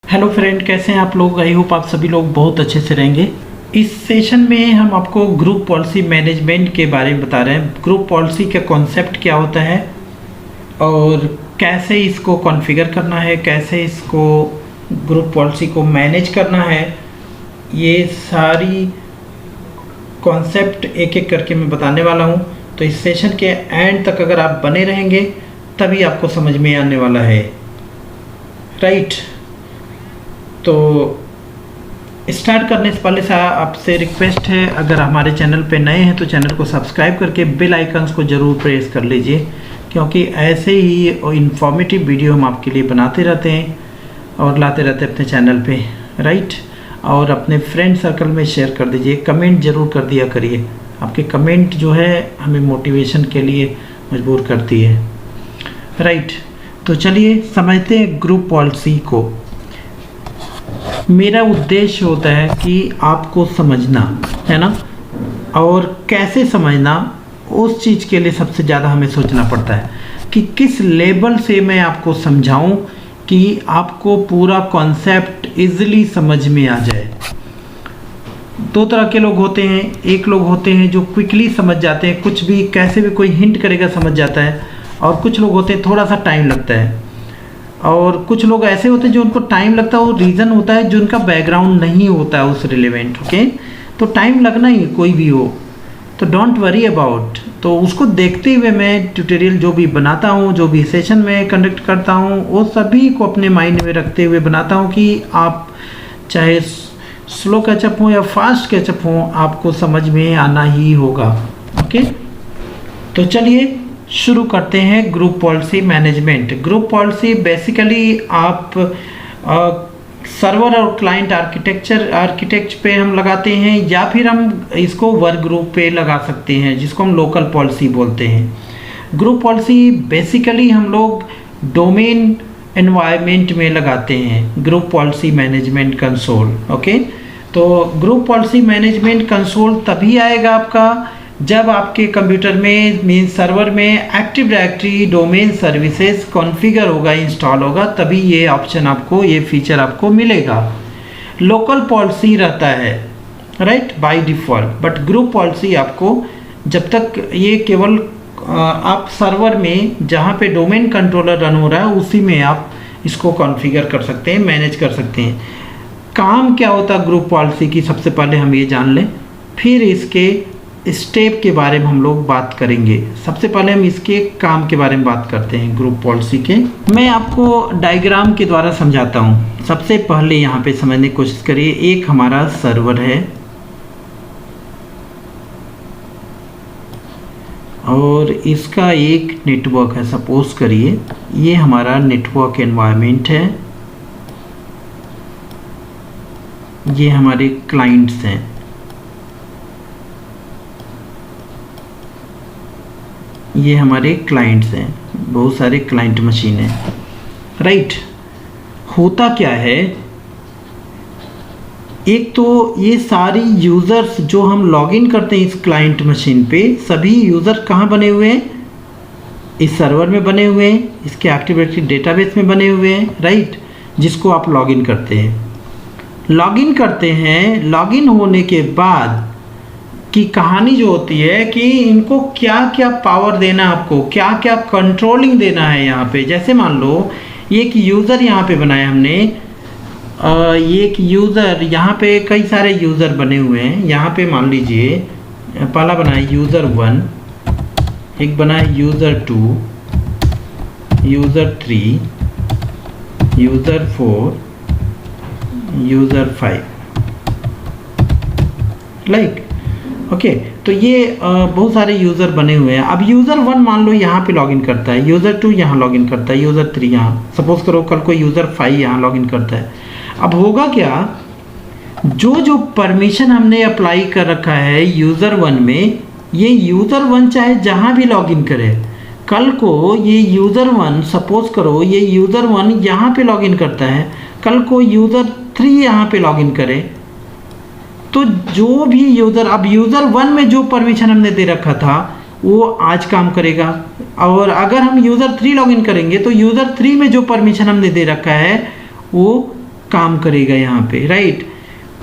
Hello friend, कैसे हैं आप लोग। आई होप आप सभी लोग बहुत अच्छे से रहेंगे। इस सेशन में हम आपको ग्रुप पॉलिसी मैनेजमेंट के बारे में बता रहे हैं। ग्रुप पॉलिसी का कॉन्सेप्ट क्या होता है और कैसे इसको कॉन्फ़िगर करना है, कैसे इसको ग्रुप पॉलिसी को मैनेज करना है, ये सारी कॉन्सेप्ट एक एक करके मैं बताने वाला हूँ। तो इस सेशन के एंड तक अगर आप बने रहेंगे तभी आपको समझ में आने वाला है, राइट। तो स्टार्ट करने से पहले आपसे रिक्वेस्ट है, अगर हमारे चैनल पे नए हैं तो चैनल को सब्सक्राइब करके बेल आइकन्स को ज़रूर प्रेस कर लीजिए, क्योंकि ऐसे ही इंफॉर्मेटिव वीडियो हम आपके लिए बनाते रहते हैं और लाते रहते हैं अपने चैनल पे, राइट। और अपने फ्रेंड सर्कल में शेयर कर दीजिए, कमेंट ज़रूर कर दिया करिए। आपके कमेंट जो है हमें मोटिवेशन के लिए मजबूर करती है, राइट। तो चलिए समझते हैं ग्रुप पॉलिसी को। मेरा उद्देश्य होता है कि आपको समझना है ना, और कैसे समझना उस चीज़ के लिए सबसे ज़्यादा हमें सोचना पड़ता है कि किस लेवल से मैं आपको समझाऊं कि आपको पूरा कॉन्सेप्ट इजीली समझ में आ जाए। दो तरह के लोग होते हैं, एक लोग होते हैं जो क्विकली समझ जाते हैं, कुछ भी कैसे भी कोई हिंट करेगा समझ जाता है, और कुछ लोग होते हैं थोड़ा सा टाइम लगता है, और कुछ लोग ऐसे होते हैं जो उनको टाइम लगता है। वो रीज़न होता है जो उनका बैकग्राउंड नहीं होता है उस रिलेवेंट, ओके। तो टाइम लगना ही कोई भी हो, तो डोंट वरी अबाउट। तो उसको देखते हुए मैं ट्यूटोरियल जो भी बनाता हूँ, जो भी सेशन में कंडक्ट करता हूँ, वो सभी को अपने माइंड में रखते हुए बनाता हूँ कि आप चाहे स्लो कैचअप हो या फास्ट कैचअप हो, आपको समझ में आना ही होगा, ओके। तो चलिए शुरू करते हैं group policy management. Group policy basically आप सर्वर और क्लाइंट आर्किटेक्चर पे हम लगाते हैं, या फिर हम इसको वर्क ग्रुप पे लगा सकते हैं, जिसको हम लोकल पॉलिसी बोलते हैं। ग्रुप पॉलिसी बेसिकली हम लोग डोमेन एनवायरनमेंट में लगाते हैं, group policy management console, okay. तो ग्रुप पॉलिसी मैनेजमेंट कंसोल तभी आएगा आपका जब आपके कंप्यूटर में मीन सर्वर में active directory domain services configure होगा, इंस्टॉल होगा, तभी ये ऑप्शन आपको, ये फीचर आपको मिलेगा। लोकल पॉलिसी रहता है, right, by default, but group policy आपको जब तक ये केवल आप सर्वर में जहाँ पे डोमेन कंट्रोलर रन हो रहा है उसी में आप इसको कॉन्फ़िगर कर सकते हैं, मैनेज कर सकते हैं। काम क्या होता है ग्रुप पॉलिसी की, सबसे पहले हम ये जान लें, फिर इसके स्टेप के बारे में हम लोग बात करेंगे। सबसे पहले हम इसके काम के बारे में बात करते हैं ग्रुप पॉलिसी के। मैं आपको डायग्राम के द्वारा समझाता हूँ। सबसे पहले यहाँ पे समझने की कोशिश करिए। एक हमारा सर्वर है और इसका एक नेटवर्क है। सपोज करिए ये हमारा नेटवर्क एनवायरनमेंट है, ये हमारे क्लाइंट्स हैं, ये हमारे क्लाइंट्स हैं, बहुत सारे क्लाइंट मशीन हैं, राइट। होता क्या है, एक तो ये सारी यूज़र्स जो हम लॉगिन करते हैं इस क्लाइंट मशीन पे, सभी यूज़र कहाँ बने हुए हैं, इस सर्वर में बने हुए हैं, इसके एक्टिव डायरेक्टरी डेटाबेस में बने हुए हैं, राइट, जिसको आप लॉगिन करते हैं। लॉगिन होने के बाद की कहानी जो होती है कि इनको क्या क्या पावर देना है, आपको क्या क्या कंट्रोलिंग देना है यहाँ पे। जैसे मान लो ये एक यूज़र यहाँ पे बनाया हमने, ये एक यूज़र, यहाँ पे कई सारे यूज़र बने हुए हैं। यहाँ पे मान लीजिए पहला बना है यूज़र 1, एक बना है user 2, user 3, user 4, user 5, like, okay. तो ये बहुत सारे यूज़र बने हुए हैं। अब यूज़र 1 मान लो यहाँ पे लॉगिन करता है, यूज़र 2 यहाँ लॉगिन करता है, यूज़र 3 यहाँ, सपोज करो कल को यूज़र 5 यहाँ लॉगिन करता है। अब होगा क्या, जो परमिशन हमने अप्लाई कर रखा है यूज़र 1 में, ये यूज़र 1 चाहे जहाँ भी लॉगिन करे, कल को ये यूज़र 1, सपोज करो ये यूज़र 1 यहाँ पे लॉगिन करता है, कल को यूज़र 3 यहाँ पे लॉगिन करे, तो जो भी यूज़र, अब यूज़र 1 में जो परमिशन हमने दे रखा था वो आज काम करेगा, और अगर हम यूज़र 3 लॉगिन करेंगे तो यूज़र 3 में जो परमिशन हमने दे रखा है वो काम करेगा यहाँ पे, राइट।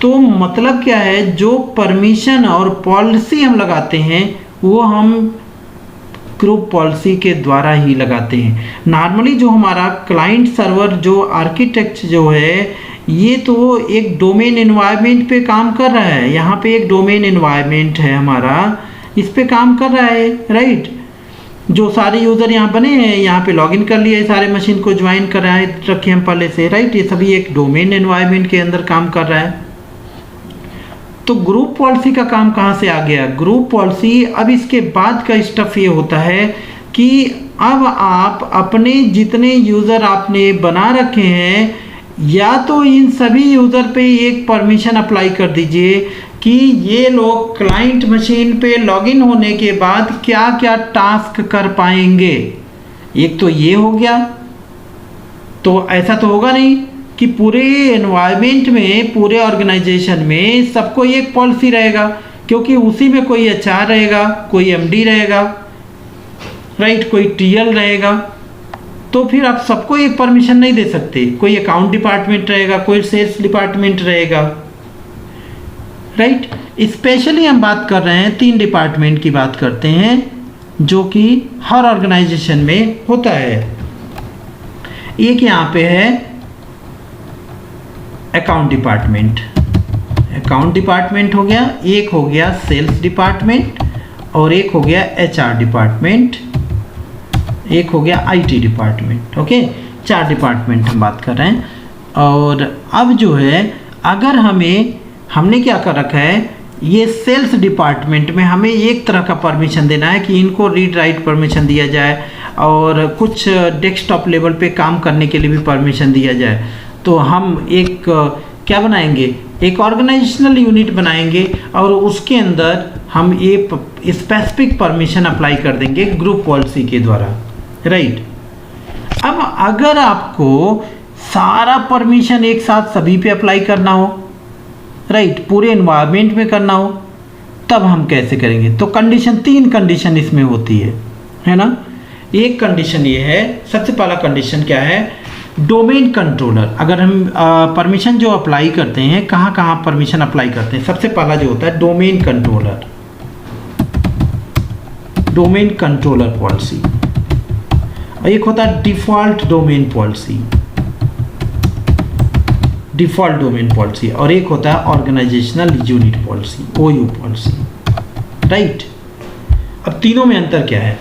तो मतलब क्या है, जो परमिशन और पॉलिसी हम लगाते हैं वो हम ग्रुप पॉलिसी के द्वारा ही लगाते हैं। नॉर्मली जो हमारा क्लाइंट सर्वर जो आर्किटेक्ट जो है, ये तो एक डोमेन एनवायरनमेंट पे काम कर रहा है। यहाँ पे एक डोमेन एनवायरनमेंट है हमारा, इस पे काम कर रहा है, राइट। जो सारे यूज़र यहाँ बने हैं, यहाँ पे लॉगिन कर लिया है, सारे मशीन को ज्वाइन कराए रखे हम पहले से, राइट। ये सभी एक डोमेन एनवायरनमेंट के अंदर काम कर रहा है। तो ग्रुप पॉलिसी का काम कहाँ से आ गया? ग्रुप पॉलिसी, अब इसके बाद का स्टफ ये होता है कि अब आप अपने जितने यूज़र आपने बना रखे हैं, या तो इन सभी यूज़र पे एक परमिशन अप्लाई कर दीजिए कि ये लोग क्लाइंट मशीन पे लॉगिन होने के बाद क्या क्या टास्क कर पाएंगे। एक तो ये हो गया। तो ऐसा तो होगा नहीं कि पूरे एनवायरनमेंट में, पूरे ऑर्गेनाइजेशन में सबको एक पॉलिसी रहेगा, क्योंकि उसी में कोई एचआर रहेगा, कोई एमडी रहेगा, राइट, कोई टीएल रहेगा। तो फिर आप सबको एक परमिशन नहीं दे सकते। कोई अकाउंट डिपार्टमेंट रहेगा, कोई सेल्स डिपार्टमेंट रहेगा, राइट। स्पेशली हम बात कर रहे हैं 3 डिपार्टमेंट की बात करते हैं जो कि हर ऑर्गेनाइजेशन में होता है। एक यहाँ पे है अकाउंट डिपार्टमेंट, अकाउंट डिपार्टमेंट हो गया, एक हो गया सेल्स डिपार्टमेंट, और एक हो गया एचआर डिपार्टमेंट, एक हो गया आईटी डिपार्टमेंट। ओके, 4 डिपार्टमेंट हम बात कर रहे हैं। और अब जो है, अगर हमने क्या कर रखा है, ये सेल्स डिपार्टमेंट में हमें एक तरह का परमिशन देना है कि इनको रीड राइट परमिशन दिया जाए, और कुछ डेस्कटॉप लेवल पे काम करने के लिए भी परमिशन दिया जाए। तो हम एक क्या बनाएंगे, एक ऑर्गेनाइजेशनल यूनिट बनाएंगे, और उसके अंदर हम एक स्पेसिफिक परमिशन अप्लाई कर देंगे ग्रुप पॉलिसी के द्वारा, राइट। अब अगर आपको सारा परमिशन एक साथ सभी पे अप्लाई करना हो, राइट, पूरे एनवायरनमेंट में करना हो, तब हम कैसे करेंगे? तो कंडीशन, 3 कंडीशन इसमें होती है ना। एक कंडीशन ये है, सबसे पहला कंडीशन क्या है, डोमेन कंट्रोलर। अगर हम परमिशन जो अप्लाई करते हैं, कहाँ कहाँ परमिशन अप्लाई करते हैं, सबसे पहला जो होता है domain controller, domain controller policy. और एक होता है default domain policy, default domain policy, और एक होता है organisational unit policy, ओयू policy, right. अब तीनों में अंतर क्या है?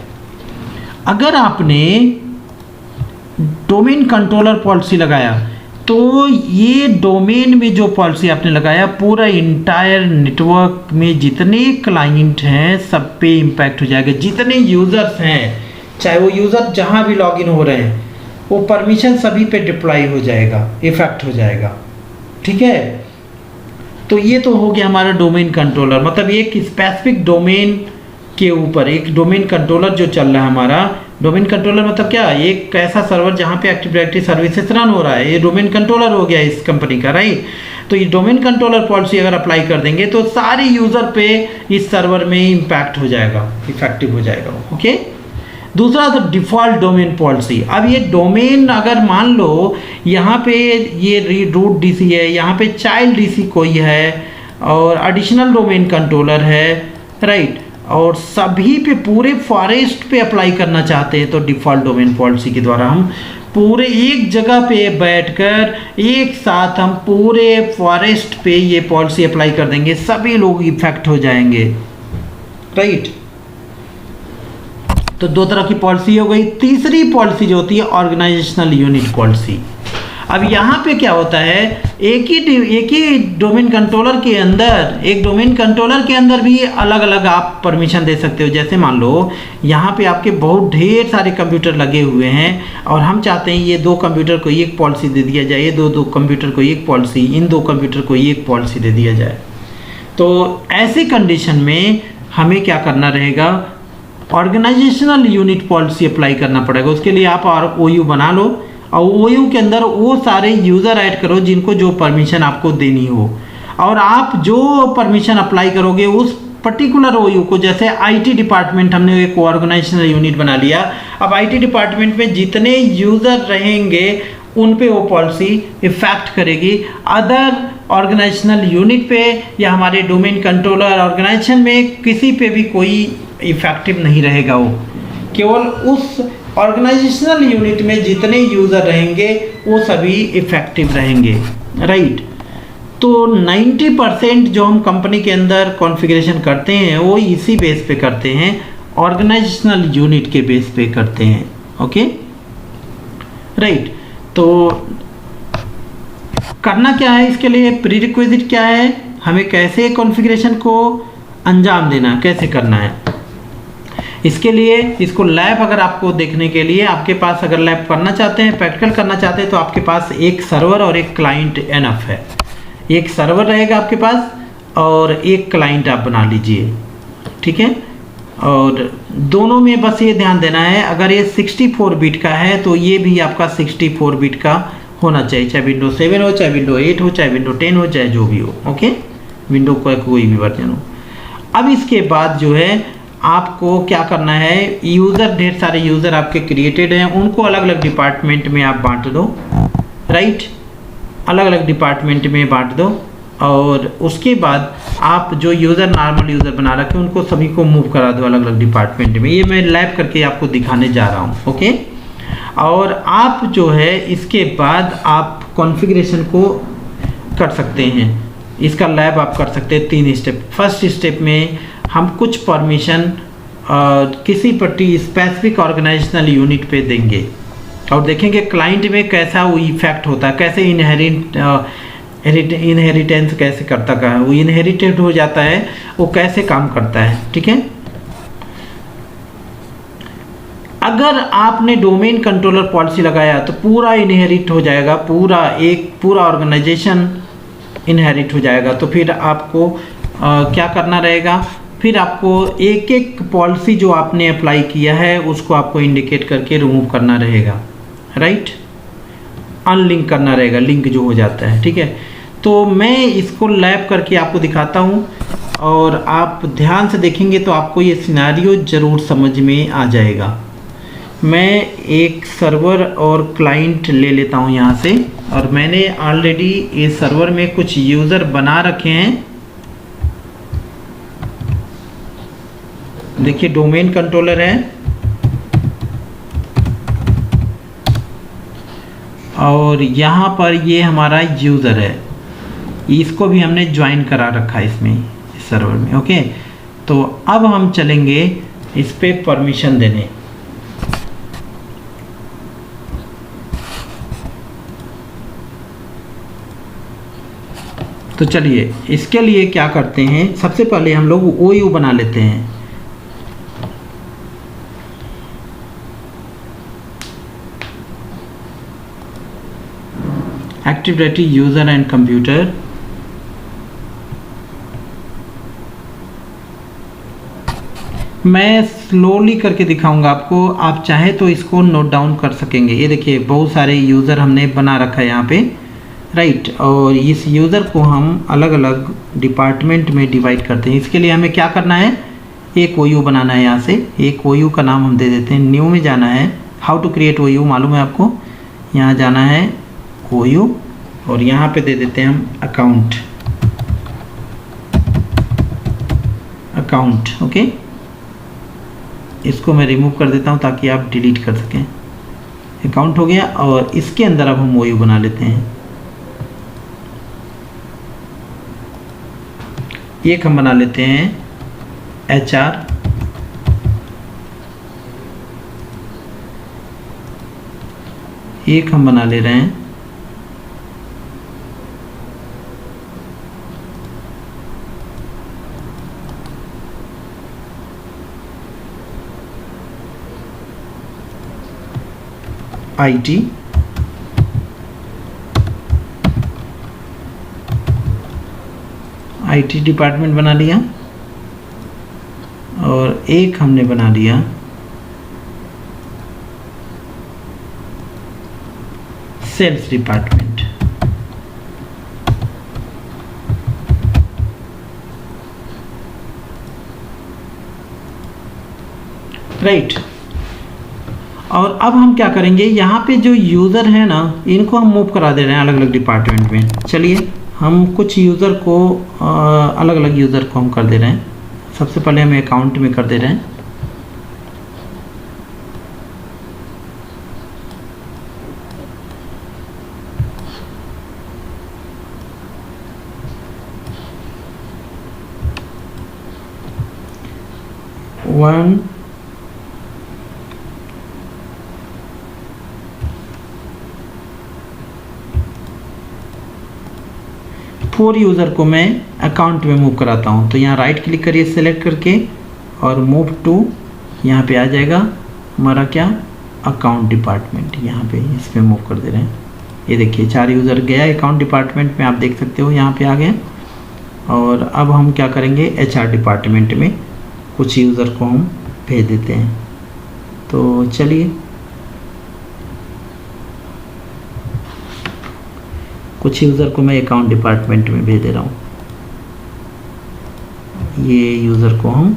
अगर आपने डोमेन कंट्रोलर पॉलिसी लगाया, तो ये डोमेन में जो पॉलिसी आपने लगाया, पूरा इंटायर नेटवर्क में जितने क्लाइंट हैं सब पे इम्पैक्ट हो जाएगा। जितने यूज़र्स हैं, चाहे वो यूज़र जहाँ भी लॉगिन हो रहे हैं, वो परमिशन सभी पे डिप्लॉय हो जाएगा, इफेक्ट हो जाएगा, ठीक है। तो ये तो हो गया हमारा डोमेन कंट्रोलर, मतलब एक स्पेसिफिक डोमेन के ऊपर एक डोमेन कंट्रोलर जो चल रहा है हमारा। डोमेन कंट्रोलर मतलब क्या, एक ऐसा सर्वर जहाँ पे एक्टिव डायरेक्टरी सर्विसेज रन हो रहा है, ये डोमेन कंट्रोलर हो गया इस कंपनी का, राइट। तो ये डोमेन कंट्रोलर पॉलिसी अगर अप्लाई कर देंगे तो सारे यूज़र पे इस सर्वर में इम्पैक्ट हो जाएगा, इफेक्टिव हो जाएगा, ओके। दूसरा तो डिफ़ॉल्ट डोमेन पॉलिसी। अब ये डोमेन अगर मान लो यहाँ पे ये रूट डीसी है, यहाँ पे चाइल्ड डीसी कोई है, और एडिशनल डोमेन कंट्रोलर है, राइट, और सभी पे पूरे फॉरेस्ट पे अप्लाई करना चाहते हैं, तो डिफ़ॉल्ट डोमेन पॉलिसी के द्वारा हम पूरे एक जगह पे बैठकर एक साथ हम पूरे फॉरेस्ट पे ये पॉलिसी अप्लाई कर देंगे, सभी लोग इफेक्ट हो जाएंगे, राइट। तो 2 तरह की पॉलिसी हो गई। तीसरी पॉलिसी जो होती है ऑर्गेनाइजेशनल यूनिट पॉलिसी। अब यहाँ पे क्या होता है, एक ही डोमेन कंट्रोलर के अंदर, एक डोमेन कंट्रोलर के अंदर भी अलग अलग आप परमिशन दे सकते हो। जैसे मान लो यहाँ पे आपके बहुत ढेर सारे कंप्यूटर लगे हुए हैं, और हम चाहते हैं ये 2 कंप्यूटर को एक पॉलिसी दे दिया जाए, ये 2 कंप्यूटर को एक पॉलिसी, इन 2 कंप्यूटर को एक पॉलिसी दे दिया जाए। तो ऐसी कंडीशन में हमें क्या करना रहेगा, ऑर्गेनाइजेशनल यूनिट पॉलिसी अप्लाई करना पड़ेगा। उसके लिए आप ओयू बना लो, और ओयू के अंदर वो सारे यूज़र ऐड करो जिनको जो परमिशन आपको देनी हो, और आप जो परमिशन अप्लाई करोगे उस पर्टिकुलर ओयू को, जैसे आईटी डिपार्टमेंट हमने एक ऑर्गेनाइजेशनल यूनिट बना लिया। अब आईटी डिपार्टमेंट में जितने यूज़र रहेंगे उन पे वो पॉलिसी इफेक्ट करेगी। अदर ऑर्गेनाइजेशनल यूनिट पे या हमारे डोमेन कंट्रोलर ऑर्गेनाइजेशन में किसी पे भी कोई इफेक्टिव नहीं रहेगा। वो केवल उस ऑर्गेनाइजेशनल यूनिट में जितने यूज़र रहेंगे वो सभी इफेक्टिव रहेंगे, राइट। तो 90% जो हम कंपनी के अंदर कॉन्फ़िगरेशन करते हैं वो इसी बेस पे करते हैं, ऑर्गेनाइजेशनल यूनिट के बेस पे करते हैं, ओके, राइट। तो करना क्या है, इसके लिए प्रीरिक्विजिट क्या है, हमें कैसे कॉन्फ़िगरेशन को अंजाम देना, कैसे करना है। इसके लिए इसको लैब अगर आपको देखने के लिए आपके पास अगर लैब करना चाहते हैं, प्रैक्टिकल करना चाहते हैं, तो आपके पास एक सर्वर और एक क्लाइंट एनफ है। एक सर्वर रहेगा आपके पास और एक क्लाइंट आप बना लीजिए, ठीक है। और दोनों में बस ये ध्यान देना है, अगर ये 64 बिट का है तो ये भी आपका 64 बिट का होना चाहिए, चाहे विंडो 7 हो, चाहे विंडो 8 हो, चाहे विंडो 10 हो, चाहे जो भी हो, ओके, विंडो का कोई भी वर्जन हो। अब इसके बाद जो है आपको क्या करना है, यूज़र, ढेर सारे यूज़र आपके क्रिएटेड हैं, उनको अलग अलग डिपार्टमेंट में आप बांट दो, राइट, अलग अलग डिपार्टमेंट में बांट दो। और उसके बाद आप जो यूज़र नॉर्मल यूज़र बना रखे हैं उनको सभी को मूव करा दो अलग अलग डिपार्टमेंट में। ये मैं लैब करके आपको दिखाने जा रहा हूँ, ओके। और आप जो है इसके बाद आप कॉन्फ़िगरेशन को कर सकते हैं, इसका लैब आप कर सकते हैं 3 स्टेप। फर्स्ट स्टेप में हम कुछ परमिशन किसी स्पेसिफिक ऑर्गेनाइजेशनल यूनिट पे देंगे और देखेंगे क्लाइंट में कैसा वो इफेक्ट होता है, कैसे इनहेरिटेंस कैसे करता है, वो इनहेरिटेड हो जाता है, वो कैसे काम करता है, ठीक है। अगर आपने डोमेन कंट्रोलर पॉलिसी लगाया तो पूरा इनहेरिट हो जाएगा, पूरा ऑर्गेनाइजेशन इनहेरिट हो जाएगा। तो फिर आपको क्या करना रहेगा, फिर आपको एक एक पॉलिसी जो आपने अप्लाई किया है उसको आपको इंडिकेट करके रिमूव करना रहेगा, राइट, अनलिंक करना रहेगा, लिंक जो हो जाता है, ठीक है। तो मैं इसको लैब करके आपको दिखाता हूँ और आप ध्यान से देखेंगे तो आपको ये सिनेरियो ज़रूर समझ में आ जाएगा। मैं एक सर्वर और क्लाइंट ले लेता हूँ यहाँ से, और मैंने ऑलरेडी इस सर्वर में कुछ यूज़र बना रखे हैं। देखिए डोमेन कंट्रोलर है और यहाँ पर ये हमारा यूज़र है, इसको भी हमने ज्वाइन करा रखा है इसमें, इस सर्वर में, ओके। तो अब हम चलेंगे इस पे परमिशन देने। तो चलिए इसके लिए क्या करते हैं, सबसे पहले हम लोग OU बना लेते हैं। Active directory user and computer, मैं स्लोली करके दिखाऊंगा आपको, आप चाहे तो इसको नोट डाउन कर सकेंगे। ये देखिए बहुत सारे यूज़र हमने बना रखा है यहाँ पे, राइट। और इस यूज़र को हम अलग अलग डिपार्टमेंट में डिवाइड करते हैं। इसके लिए हमें क्या करना है, एक OU बनाना है। यहाँ से एक OU का नाम हम दे देते हैं, न्यू में जाना है, हाउ टू क्रिएट OU मालूम है आपको, यहाँ जाना है OU और यहाँ पे दे देते हैं हम अकाउंट, ओके। इसको मैं रिमूव कर देता हूँ ताकि आप डिलीट कर सकें। अकाउंट हो गया और इसके अंदर अब हम OU बना लेते हैं। एक हम बना लेते हैं HR, एक हम बना ले रहे हैं IT, IT डिपार्टमेंट बना लिया और एक हमने बना लिया सेल्स डिपार्टमेंट, राइट। और अब हम क्या करेंगे, यहाँ पे जो यूज़र है ना, इनको हम मूव करा दे रहे हैं अलग अलग डिपार्टमेंट में। चलिए हम कुछ यूज़र को अलग अलग यूज़र को हम कर दे रहे हैं। सबसे पहले हम अकाउंट में कर दे रहे हैं। वन फोर यूज़र को मैं अकाउंट में मूव कराता हूँ। तो यहाँ राइट क्लिक करिए सेलेक्ट करके और मूव टू, यहाँ पे आ जाएगा हमारा क्या, अकाउंट डिपार्टमेंट। यहाँ पे इस पर मूव कर दे रहे हैं। ये देखिए 4 यूज़र गया अकाउंट डिपार्टमेंट में, आप देख सकते हो यहाँ पे आ गए। और अब हम क्या करेंगे, HR डिपार्टमेंट में कुछ यूज़र को हम भेज देते हैं। तो चलिए कुछ यूज़र को मैं अकाउंट डिपार्टमेंट में भेज दे रहा हूँ। ये यूज़र को हम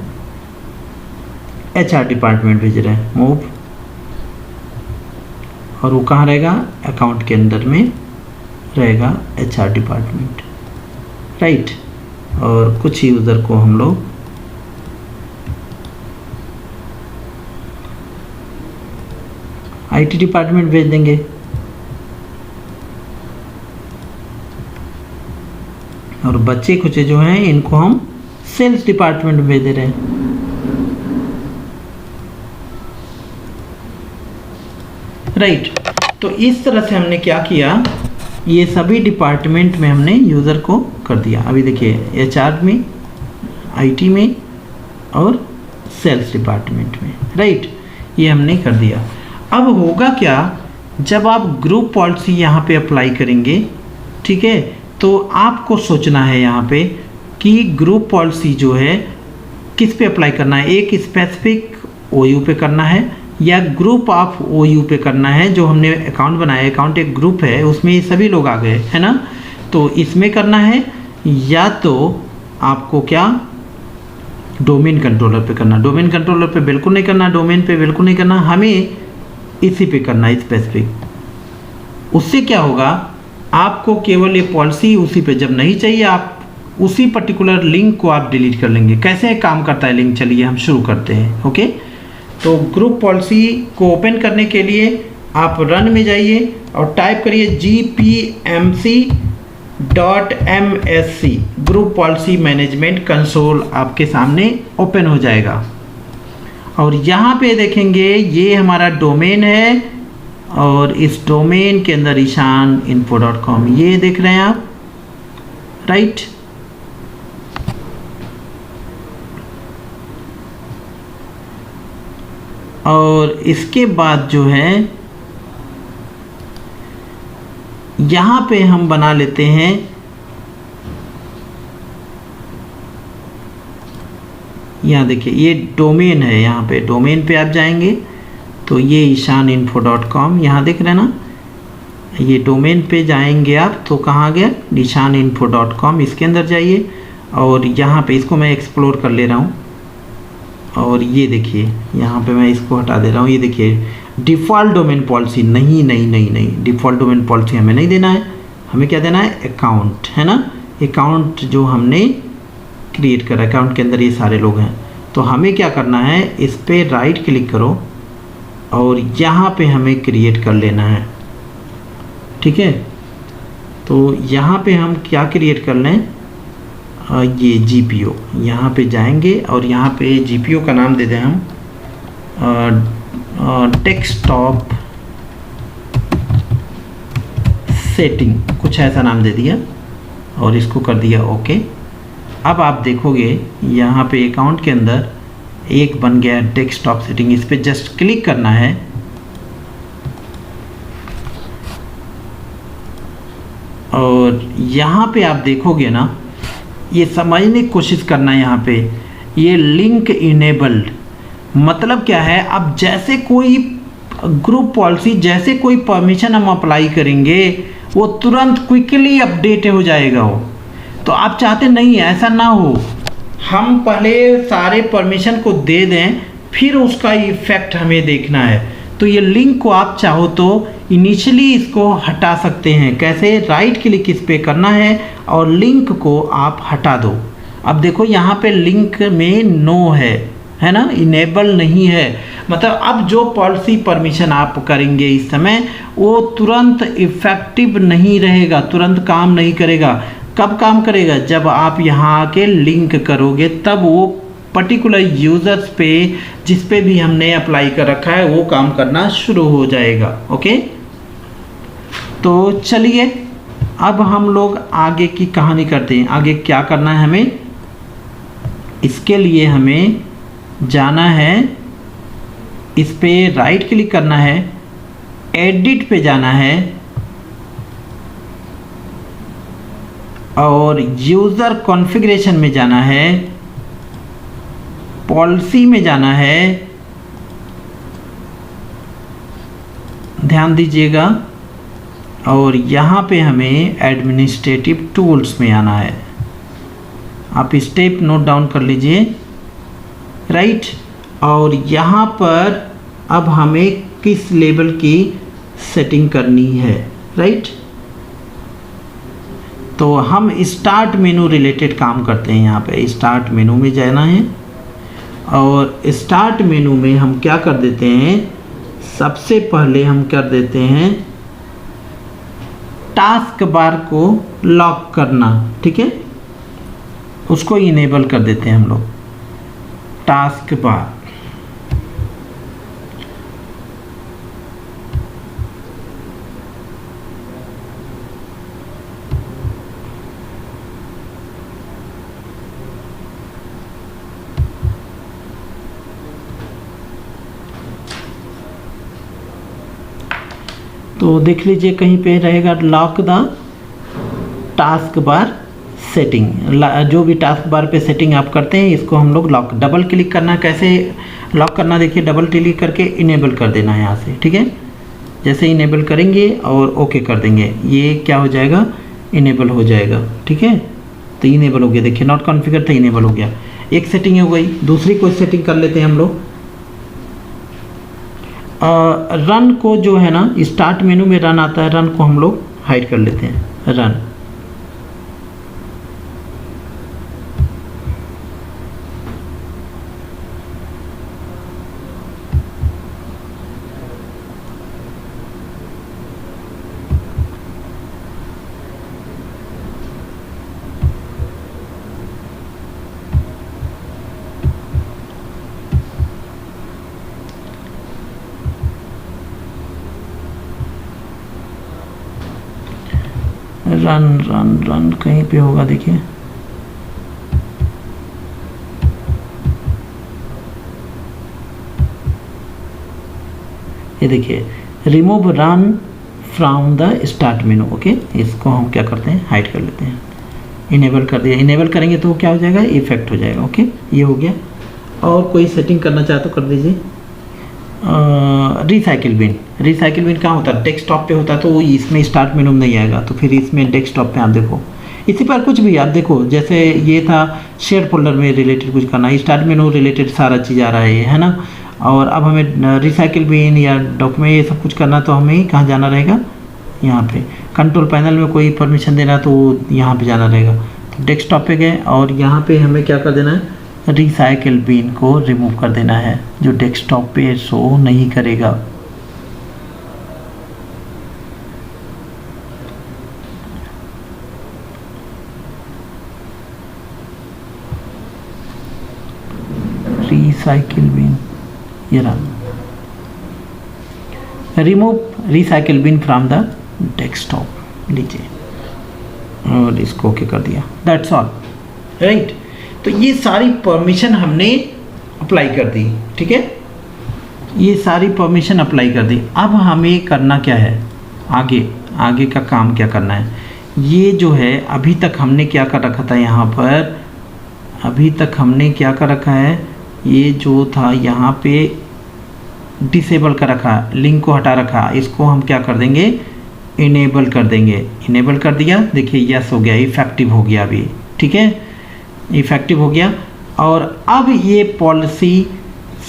HR डिपार्टमेंट भेज रहे हैं, मूव, और वो कहाँ रहेगा, अकाउंट के अंदर में रहेगा HR डिपार्टमेंट, राइट। और कुछ यूज़र को हम लोग IT डिपार्टमेंट भेज देंगे। और बच्चे कुछ जो हैं इनको हम सेल्स डिपार्टमेंट में भेज दे रहे हैं। राइट। तो इस तरह से हमने क्या किया, ये सभी डिपार्टमेंट में हमने यूज़र को कर दिया। अभी देखिए HR में, IT में और सेल्स डिपार्टमेंट में, राइट, ये हमने कर दिया। अब होगा क्या, जब आप ग्रुप पॉलिसी यहाँ पे अप्लाई करेंगे, ठीक है, तो आपको सोचना है यहाँ पे कि ग्रुप पॉलिसी जो है किस पे अप्लाई करना है, एक स्पेसिफिक OU पे करना है या ग्रुप ऑफ OU पे करना है। जो हमने अकाउंट बनाया, अकाउंट एक ग्रुप है, उसमें ये सभी लोग आ गए, है ना, तो इसमें करना है, या तो आपको क्या डोमेन कंट्रोलर पे करना। डोमेन कंट्रोलर पे बिल्कुल नहीं करना, डोमेन पे बिल्कुल नहीं करना, हमें इसी पे करना है स्पेसिफिक। उससे क्या होगा, आपको केवल ये पॉलिसी उसी पे जब नहीं चाहिए, आप उसी पर्टिकुलर लिंक को आप डिलीट कर लेंगे। कैसे काम करता है लिंक, चलिए हम शुरू करते हैं। ओके, तो ग्रुप पॉलिसी को ओपन करने के लिए आप रन में जाइए और टाइप करिए gpmc.msc, group policy management console आपके सामने ओपन हो जाएगा। और यहाँ पे देखेंगे ये हमारा डोमेन है और इस डोमेन के अंदर ishaninfo.com, ये देख रहे हैं आप, राइट। और इसके बाद जो है यहाँ पे हम बना लेते हैं यहाँ देखिए ये डोमेन है, यहाँ पे डोमेन पे आप जाएंगे तो ये ishaninfo.com, यहाँ देख रहे हैं ना, ये डोमेन पे जाएंगे आप तो कहाँ गया, ishaninfo.com, इसके अंदर जाइए और यहाँ पे इसको मैं एक्सप्लोर कर ले रहा हूँ। और ये देखिए यहाँ पे मैं इसको हटा दे रहा हूँ। ये देखिए डिफ़ॉल्ट डोमेन पॉलिसी, नहीं नहीं नहीं नहीं, डिफ़ॉल्ट डोमेन पॉलिसी हमें नहीं देना है, हमें क्या देना है, अकाउंट, है ना। अकाउंट जो हमने क्रिएट करा, अकाउंट के अंदर ये सारे लोग हैं, तो हमें क्या करना है, इस पर राइट क्लिक करो और यहाँ पे हमें क्रिएट कर लेना है, ठीक है। तो यहाँ पे हम क्या क्रिएट कर लें, ये GPO, यहाँ पे जाएंगे और यहाँ पे GPO का नाम दे दें हम डेस्कटॉप सेटिंग, कुछ ऐसा नाम दे दिया और इसको कर दिया ओके। अब आप देखोगे यहाँ पे अकाउंट के अंदर एक बन गया डेस्कटॉप सेटिंग, इस पर जस्ट क्लिक करना है और यहाँ पे आप देखोगे ना, ये समझने की कोशिश करना है। यहाँ पे ये लिंक इनेबल्ड मतलब क्या है, अब जैसे कोई ग्रुप पॉलिसी, जैसे कोई परमिशन हम अप्लाई करेंगे वो तुरंत क्विकली अपडेट हो जाएगा वो। तो आप चाहते नहीं ऐसा ना हो, हम पहले सारे परमिशन को दे दें फिर उसका इफेक्ट हमें देखना है। तो ये लिंक को आप चाहो तो इनिशियली इसको हटा सकते हैं। कैसे? राइट क्लिक इस पे करना है और लिंक को आप हटा दो। अब देखो यहाँ पे लिंक में नो है ना, इनेबल नहीं है। मतलब अब जो पॉलिसी परमिशन आप करेंगे इस समय वो तुरंत इफ़ेक्टिव नहीं रहेगा, तुरंत काम नहीं करेगा। कब काम करेगा? जब आप यहाँ आके लिंक करोगे, तब वो पर्टिकुलर यूज़र्स पे जिस पे भी हमने अप्लाई कर रखा है वो काम करना शुरू हो जाएगा। ओके, तो चलिए अब हम लोग आगे की कहानी करते हैं। आगे क्या करना है हमें? इसके लिए हमें जाना है, इस पे राइट क्लिक करना है, एडिट पे जाना है और यूज़र कॉन्फ़िगरेशन में जाना है, पॉलिसी में जाना है, ध्यान दीजिएगा, और यहाँ पे हमें एडमिनिस्ट्रेटिव टूल्स में आना है। आप स्टेप नोट डाउन कर लीजिए, राइट। और यहाँ पर अब हमें किस लेवल की सेटिंग करनी है, राइट। तो हम स्टार्ट मेनू रिलेटेड काम करते हैं। यहाँ पे स्टार्ट मेनू में जाना है और स्टार्ट मेनू में हम क्या कर देते हैं, सबसे पहले हम कर देते हैं टास्क बार को लॉक करना, ठीक है, उसको इनेबल कर देते हैं हम लोग। टास्क बार तो देख लीजिए कहीं पे रहेगा lock the task bar setting. जो भी टास्क बार पे सेटिंग आप करते हैं इसको हम लोग लॉक, डबल क्लिक करना। कैसे लॉक करना? देखिए डबल क्लिक करके इनेबल कर देना है यहाँ से, ठीक है। जैसे इनेबल करेंगे और ओके कर देंगे, ये क्या हो जाएगा, इनेबल हो जाएगा, ठीक है। तो इनेबल हो गया, देखिए नॉट कॉन्फ़िगर था, इनेबल हो गया। एक सेटिंग हो गई। दूसरी कोई सेटिंग कर लेते हैं हम लोग। रन को जो है ना, स्टार्ट मेनू में रन आता है, रन को हम लोग हाइड कर लेते हैं। रन रन रन रन कहीं पे होगा, देखिए ये देखिए remove run from the start menu. Okay, इसको हम क्या करते हैं, हाइड कर लेते हैं। इनेबल कर दिया। इनेबल करेंगे तो क्या हो जाएगा, इफेक्ट हो जाएगा। ओके, ये हो गया। और कोई सेटिंग करना चाहे तो कर दीजिए। रिसाइकिल बिन, रिसाइकिल बिन कहाँ होता है, डेस्कटॉप पे होता है, तो वो इसमें स्टार्ट मेनू में नहीं आएगा, तो फिर इसमें डेस्कटॉप पे आप देखो, इसी पर कुछ भी आप देखो। जैसे ये था शेयर फोल्डर में रिलेटेड कुछ करना, स्टार्ट मेनू रिलेटेड सारा चीज़ आ रहा है, है ना। और अब हमें रिसाइकिल बिन या डॉक्यूमेंट ये सब कुछ करना, तो हमें कहाँ जाना रहेगा, यहाँ पे कंट्रोल पैनल में कोई परमिशन देना तो यहाँ पे जाना रहेगा। तो डेस्कटॉप पे गए और यहाँ पे हमें क्या कर देना है, रिसाइकिल बिन को रिमूव कर देना है, जो डेस्कटॉप पे शो नहीं करेगा। रिसाइकिल बिन, ये रहा, remove recycle bin from the desktop, लीजिए, और इसको ओके कर दिया। That's all, right. तो ये सारी परमिशन हमने अप्लाई कर दी, ठीक है, ये सारी परमिशन अप्लाई कर दी। अब हमें करना क्या है, आगे का काम क्या करना है। ये जो है अभी तक हमने क्या कर रखा था, यहाँ पर अभी तक हमने क्या कर रखा है, ये जो था यहाँ पे डिसेबल कर रखा, लिंक को हटा रखा, इसको हम क्या कर देंगे, इनेबल कर देंगे। इनेबल कर दिया, देखिए यस हो गया, इफेक्टिव हो गया अभी, ठीक है, इफेक्टिव हो गया। और अब ये पॉलिसी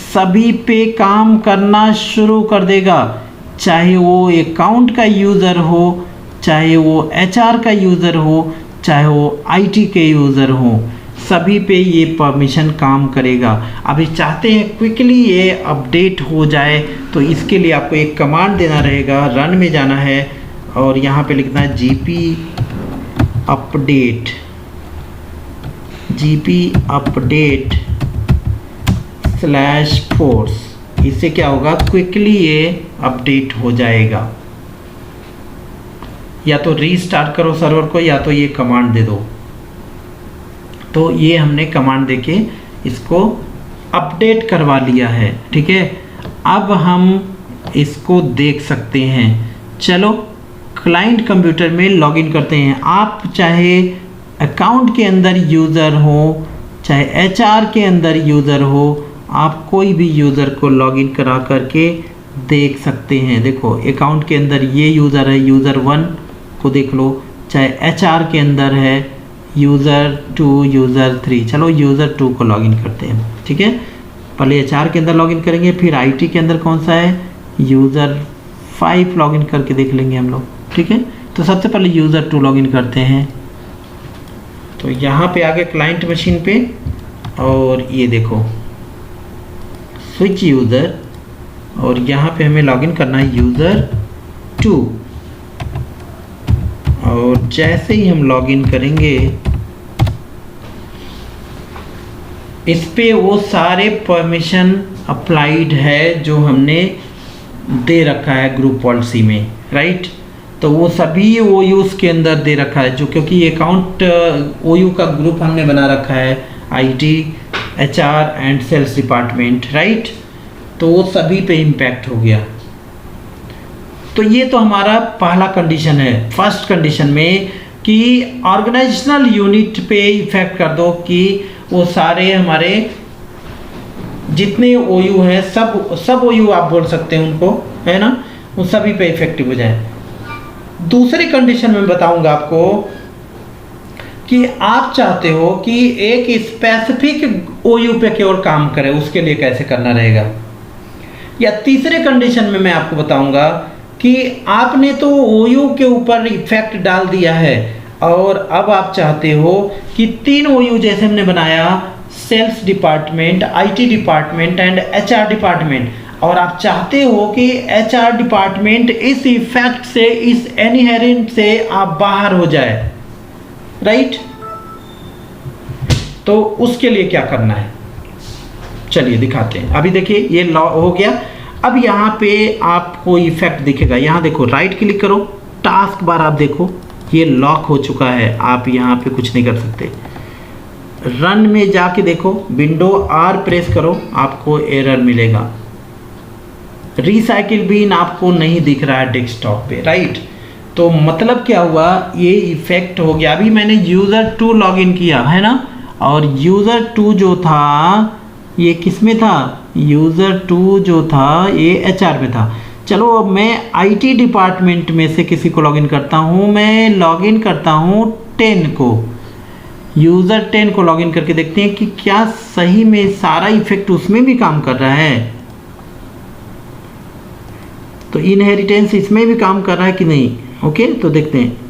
सभी पे काम करना शुरू कर देगा, चाहे वो अकाउंट का यूज़र हो, चाहे वो एचआर का यूज़र हो, चाहे वो आईटी के यूज़र हो, सभी पे ये परमिशन काम करेगा। अभी चाहते हैं क्विकली ये अपडेट हो जाए, तो इसके लिए आपको एक कमांड देना रहेगा। रन में जाना है और यहाँ पे लिखना है gp update /force। इससे क्या होगा, क्विकली ये अपडेट हो जाएगा। या तो रीस्टार्ट करो सर्वर को, या तो ये कमांड दे दो। तो ये हमने कमांड देके इसको अपडेट करवा लिया है, ठीक है। अब हम इसको देख सकते हैं। चलो क्लाइंट कंप्यूटर में लॉगिन करते हैं। आप चाहे अकाउंट के अंदर यूज़र हो, चाहे एचआर के अंदर यूज़र हो, आप कोई भी यूज़र को लॉगिन करा करके देख सकते हैं। देखो अकाउंट के अंदर ये यूज़र है, यूज़र 1 को देख लो, चाहे एचआर के अंदर है यूज़र 2, यूज़र 3। चलो यूज़र 2 को लॉगिन करते हैं, ठीक है। पहले एचआर के अंदर लॉगिन करेंगे, फिर आईटी के अंदर कौन सा है, यूज़र 5 लॉगिन करके देख लेंगे हम लोग, ठीक है। तो सबसे पहले यूज़र 2 लॉगिन करते हैं। तो यहाँ पे आ गए क्लाइंट मशीन पे, और ये देखो स्विच यूज़र, और यहाँ पे हमें लॉगिन करना है यूज़र 2। और जैसे ही हम लॉगिन करेंगे, इस पे वो सारे परमिशन अप्लाइड है जो हमने दे रखा है ग्रुप पॉलिसी में, राइट। तो वो सभी ओयूज़ के अंदर दे रखा है, जो क्योंकि अकाउंट ओयू का ग्रुप हमने बना रखा है, IT, HR and sales department, right. तो वो सभी पे इम्पैक्ट हो गया। तो ये तो हमारा पहला कंडीशन है। फर्स्ट कंडीशन में कि ऑर्गेनाइजेशनल यूनिट पे इफेक्ट कर दो, कि वो सारे हमारे जितने ओयू हैं, सब ओयू आप बोल सकते हैं उनको, है ना, वो सभी पे इफेक्टिव हो जाए। दूसरी कंडीशन में बताऊंगा आपको कि आप चाहते हो कि एक स्पेसिफिक ओयू पे केवल काम करे, उसके लिए कैसे करना रहेगा। या तीसरे कंडीशन में मैं आपको बताऊंगा कि आपने तो ओयू के ऊपर इफेक्ट डाल दिया है, और अब आप चाहते हो कि 3 ओयू जैसे हमने बनाया, sales department, IT department and HR department, और आप चाहते हो कि एचआर डिपार्टमेंट इस इफेक्ट से, इस इनहेरेंट से आप बाहर हो जाए, राइट। तो उसके लिए क्या करना है, चलिए दिखाते हैं। अभी देखिए ये लॉ हो गया। अब यहाँ पे आपको इफेक्ट दिखेगा, यहाँ देखो, राइट क्लिक करो, टास्क बार आप देखो ये लॉक हो चुका है, आप यहाँ पे कुछ नहीं कर सकते। रन में जाके देखो, विंडो आर प्रेस करो, आपको एरर मिलेगा। रिसाइकिल बिन आपको नहीं दिख रहा है डेस्कटॉप पे, राइट। तो मतलब क्या हुआ, ये इफेक्ट हो गया। अभी मैंने यूज़र 2 लॉगिन किया है ना, और यूज़र 2 जो था ये किस में था, यूज़र 2 जो था ये एचआर में था। चलो अब मैं आईटी डिपार्टमेंट में से किसी को लॉगिन करता हूँ। मैं लॉगिन करता हूँ 10 को, यूज़र 10 को लॉगिन करके देखते हैं कि क्या सही में सारा इफेक्ट उसमें भी काम कर रहा है। तो इनहेरिटेंस इसमें भी काम कर रहा है कि नहीं, ओके। तो देखते हैं।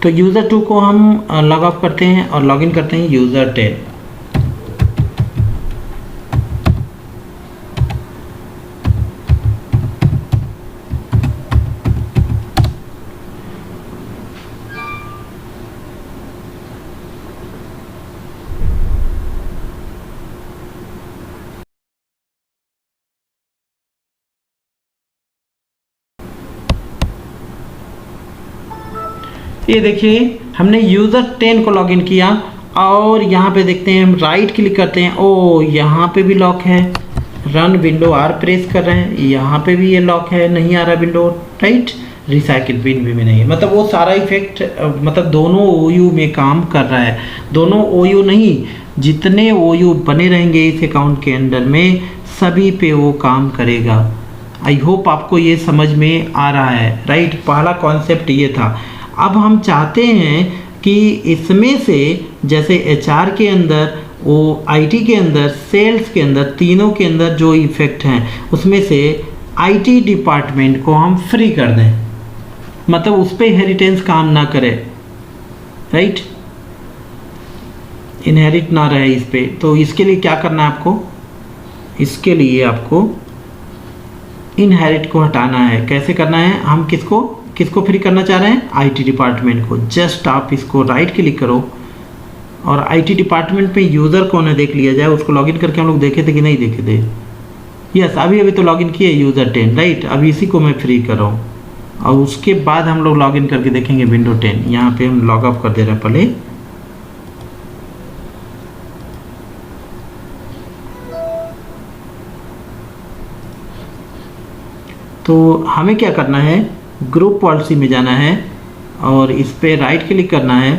तो यूज़र 2 को हम लॉग ऑफ करते हैं और लॉगिन करते हैं यूज़र 10। ये देखिए हमने यूज़र 10 को लॉगिन किया, और यहाँ पे देखते हैं, हम राइट क्लिक करते हैं, ओ यहाँ पे भी लॉक है। रन विंडो आर प्रेस कर रहे हैं, यहाँ पे भी ये लॉक है, नहीं आ रहा विंडो, राइट। रिसाइकिल बिन भी नहीं है, मतलब वो सारा इफेक्ट मतलब दोनों ओयू में काम कर रहा है। दोनों ओयू नहीं, जितने ओयू बने रहेंगे इस अकाउंट के अंदर में, सभी पे वो काम करेगा। आई होप आपको ये समझ में आ रहा है, राइट। पहला कॉन्सेप्ट ये था। अब हम चाहते हैं कि इसमें से जैसे एचआर के अंदर, वो आईटी के अंदर, सेल्स के अंदर, तीनों के अंदर जो इफेक्ट हैं उसमें से आईटी डिपार्टमेंट को हम फ्री कर दें, मतलब उस पर इनहेरिटेंस काम ना करे, राइट, इनहेरिट ना रहे इस पे। तो इसके लिए क्या करना है आपको, इसके लिए आपको इनहेरिट को हटाना है। कैसे करना है, हम किसको किसको फ्री करना चाह रहे हैं, आईटी डिपार्टमेंट को। जस्ट आप इसको राइट क्लिक करो और आईटी डिपार्टमेंट में यूज़र कौन है देख लिया जाए। उसको लॉगिन करके हम लोग देखे थे कि नहीं देखे थे, यस अभी तो लॉगिन किए यूज़र 10, राइट। अब इसी को मैं फ्री कर रहा हूँ और उसके बाद हम लोग लॉगिन करके देखेंगे विंडो 10। यहाँ पे हम लॉग आउट कर दे रहे हैं पहले। तो हमें क्या करना है, ग्रुप पॉलिसी में जाना है और इस पर राइट क्लिक करना है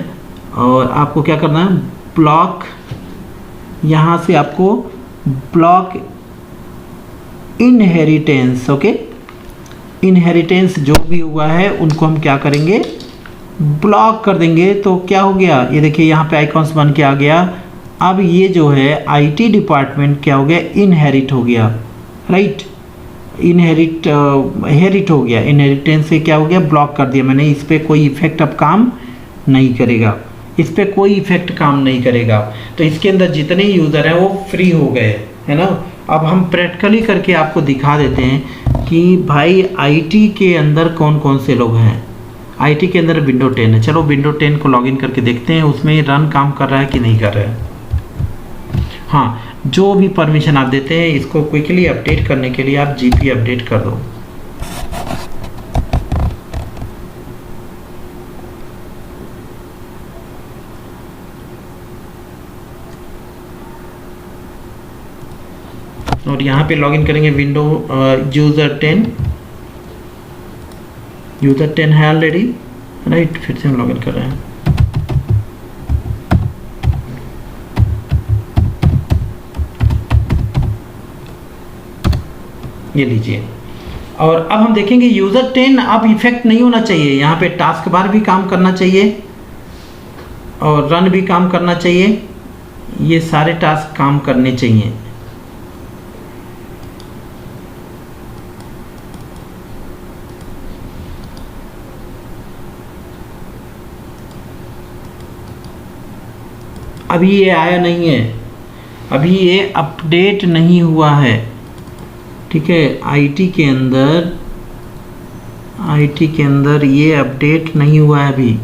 और आपको क्या करना है, ब्लॉक, यहाँ से आपको ब्लॉक इनहेरिटेंस, ओके। इनहेरिटेंस जो भी हुआ है उनको हम क्या करेंगे, ब्लॉक कर देंगे। तो क्या हो गया, ये देखिए यहाँ पे आइकॉन्स बन के आ गया। अब ये जो है आईटी डिपार्टमेंट क्या हो गया, इनहेरिट हो गया, राइट। इनहेरिट हेरिट हो गया, इनहेरिटेंस से क्या हो गया, ब्लॉक कर दिया मैंने। इस पर कोई इफेक्ट अब काम नहीं करेगा, इस पर कोई इफेक्ट काम नहीं करेगा। तो इसके अंदर जितने यूज़र हैं वो फ्री हो गए, है ना। अब हम प्रैक्टिकली करके आपको दिखा देते हैं कि भाई आईटी के अंदर कौन कौन से लोग हैं। आईटी के अंदर विंडो 10 है, चलो विंडो 10 को लॉगिन करके देखते हैं उसमें रन काम कर रहा है कि नहीं कर रहा है। हाँ, जो भी परमिशन आप देते हैं इसको क्विकली अपडेट करने के लिए आप जीपी अपडेट कर दो। और यहाँ पे लॉगिन करेंगे विंडो यूज़र 10, यूज़र 10 है ऑलरेडी, राइट। फिर से हम लॉगिन कर रहे हैं। ये लीजिए। और अब हम देखेंगे यूज़र 10 अब इफेक्ट नहीं होना चाहिए। यहाँ पे टास्क बार भी काम करना चाहिए और रन भी काम करना चाहिए, ये सारे टास्क काम करने चाहिए। अभी ये आया नहीं है, अभी ये अपडेट नहीं हुआ है, ठीक है। आईटी के अंदर ये अपडेट नहीं हुआ है अभी।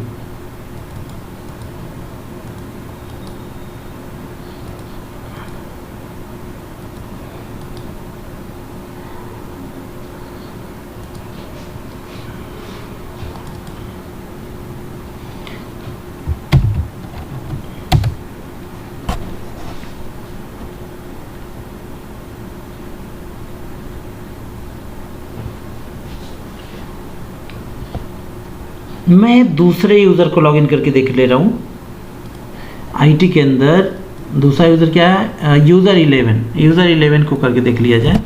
मैं दूसरे यूज़र को लॉगिन करके देख ले रहा हूँ। आईटी के अंदर दूसरा यूज़र क्या है, यूज़र 11 को करके देख लिया जाए।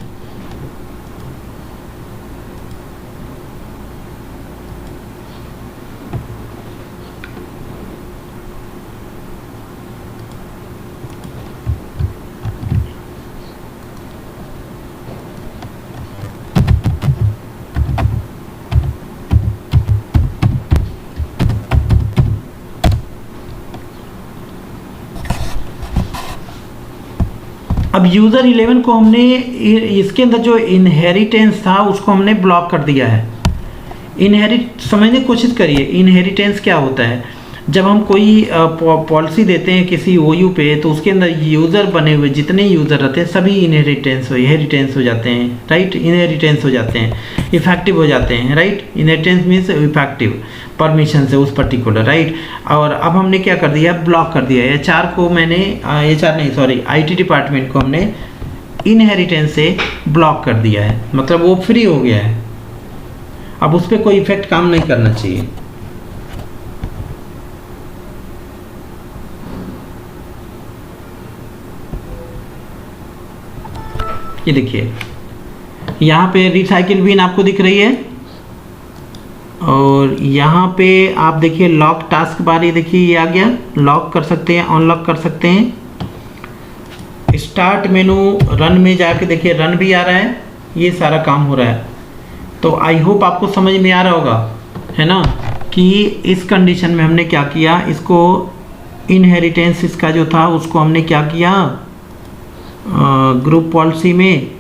अब यूज़र 11 को हमने इसके अंदर जो इनहेरिटेंस था उसको हमने ब्लॉक कर दिया है। इनहेरिट समझने की कोशिश करिए, इनहेरिटेंस क्या होता है। जब हम कोई पॉलिसी देते हैं किसी ओयू पे तो उसके अंदर यूज़र बने हुए जितने यूज़र रहते हैं सभी इनहेरिटेंस हो जाते हैं, राइट। इनहेरिटेंस हो जाते हैं, इफेक्टिव हो जाते हैं, right. Inheritance means effective permission से उस पर्टिकुलर, राइट। और अब हमने क्या कर दिया, ब्लॉक कर दिया। एचआर को मैंने आईटी डिपार्टमेंट को हमने इनहेरिटेंस से ब्लॉक कर दिया है, मतलब वो फ्री हो गया है। अब उस पर कोई इफेक्ट काम नहीं करना चाहिए। ये देखिए यहाँ पे रिसाइकिल बिन आपको दिख रही है, और यहाँ पे आप देखिए लॉक टास्क बार, ये देखिए ये आ गया, लॉक कर सकते हैं, अनलॉक कर सकते हैं। स्टार्ट मेनू रन में जाके देखिए रन भी आ रहा है, ये सारा काम हो रहा है। तो आई होप आपको समझ में आ रहा होगा, है ना, कि इस कंडीशन में हमने क्या किया, इसको इनहेरिटेंस इसका जो था उसको हमने क्या किया, ग्रुप पॉलिसी में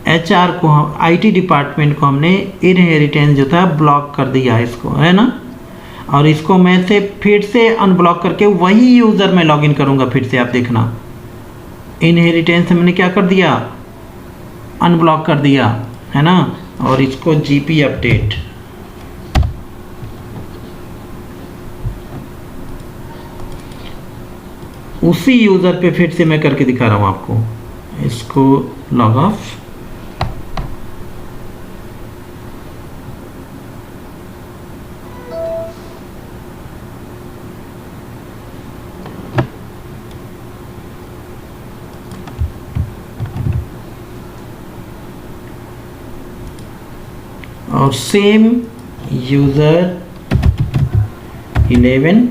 एचआर को, आईटी डिपार्टमेंट को हमने इनहेरिटेंस जो था ब्लॉक कर दिया इसको, है ना। और इसको मैं से फिर से अनब्लॉक करके वही यूज़र में लॉगिन करूँगा फिर से, आप देखना इनहेरिटेंस हमने क्या कर दिया, अनब्लॉक कर दिया, है ना। और इसको जीपी अपडेट, उसी यूज़र पे फिर से मैं करके दिखा रहा हूँ आपको, इसको लॉग ऑफ, और सेम यूज़र 11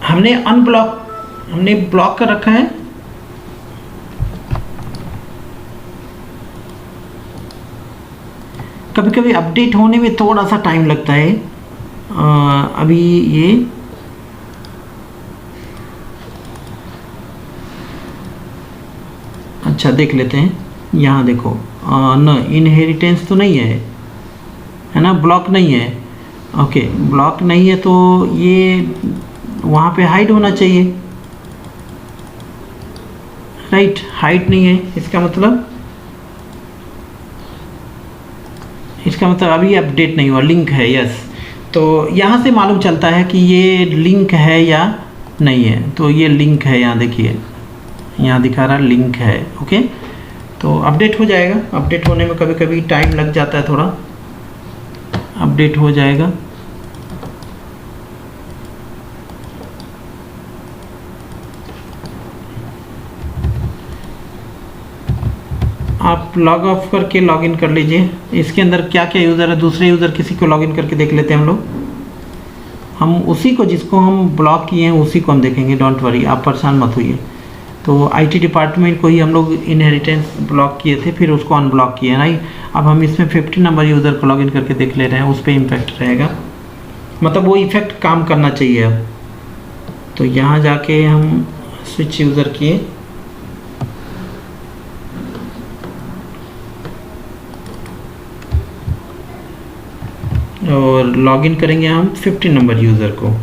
हमने ब्लॉक कर रखा है। कभी कभी अपडेट होने में थोड़ा सा टाइम लगता है। अभी ये अच्छा देख लेते हैं, यहाँ देखो न इनहेरिटेंस तो नहीं है, है ना, ब्लॉक नहीं है। ओके, ब्लॉक नहीं है तो ये वहाँ पे हाइड होना चाहिए, राइट, हाइड नहीं है, इसका मतलब अभी अपडेट नहीं हुआ, लिंक है, यस। तो यहाँ से मालूम चलता है कि ये लिंक है या नहीं है। तो ये लिंक है, यहाँ देखिए, यहाँ दिखा रहा लिंक है। ओके, तो अपडेट हो जाएगा। अपडेट होने में कभी कभी टाइम लग जाता है, थोड़ा अपडेट हो जाएगा। आप लॉग ऑफ करके लॉगिन कर लीजिए। इसके अंदर क्या क्या यूज़र है, दूसरे यूज़र किसी को लॉगिन करके देख लेते हैं हम उसी को, जिसको हम ब्लॉक किए हैं उसी को हम देखेंगे, डोंट वरी, आप परेशान मत होइए। तो आईटी डिपार्टमेंट को ही हम लोग इनहेरिटेंस ब्लॉक किए थे, फिर उसको अनब्लॉक किए, नहीं। अब हम इसमें 50 नंबर यूज़र को लॉगिन करके देख ले रहे हैं, उस पर इम्पैक्ट रहेगा, मतलब वो इफेक्ट काम करना चाहिए अब। तो यहाँ जाके हम स्विच यूज़र किए, और लॉगिन करेंगे हम 50 नंबर यूज़र को।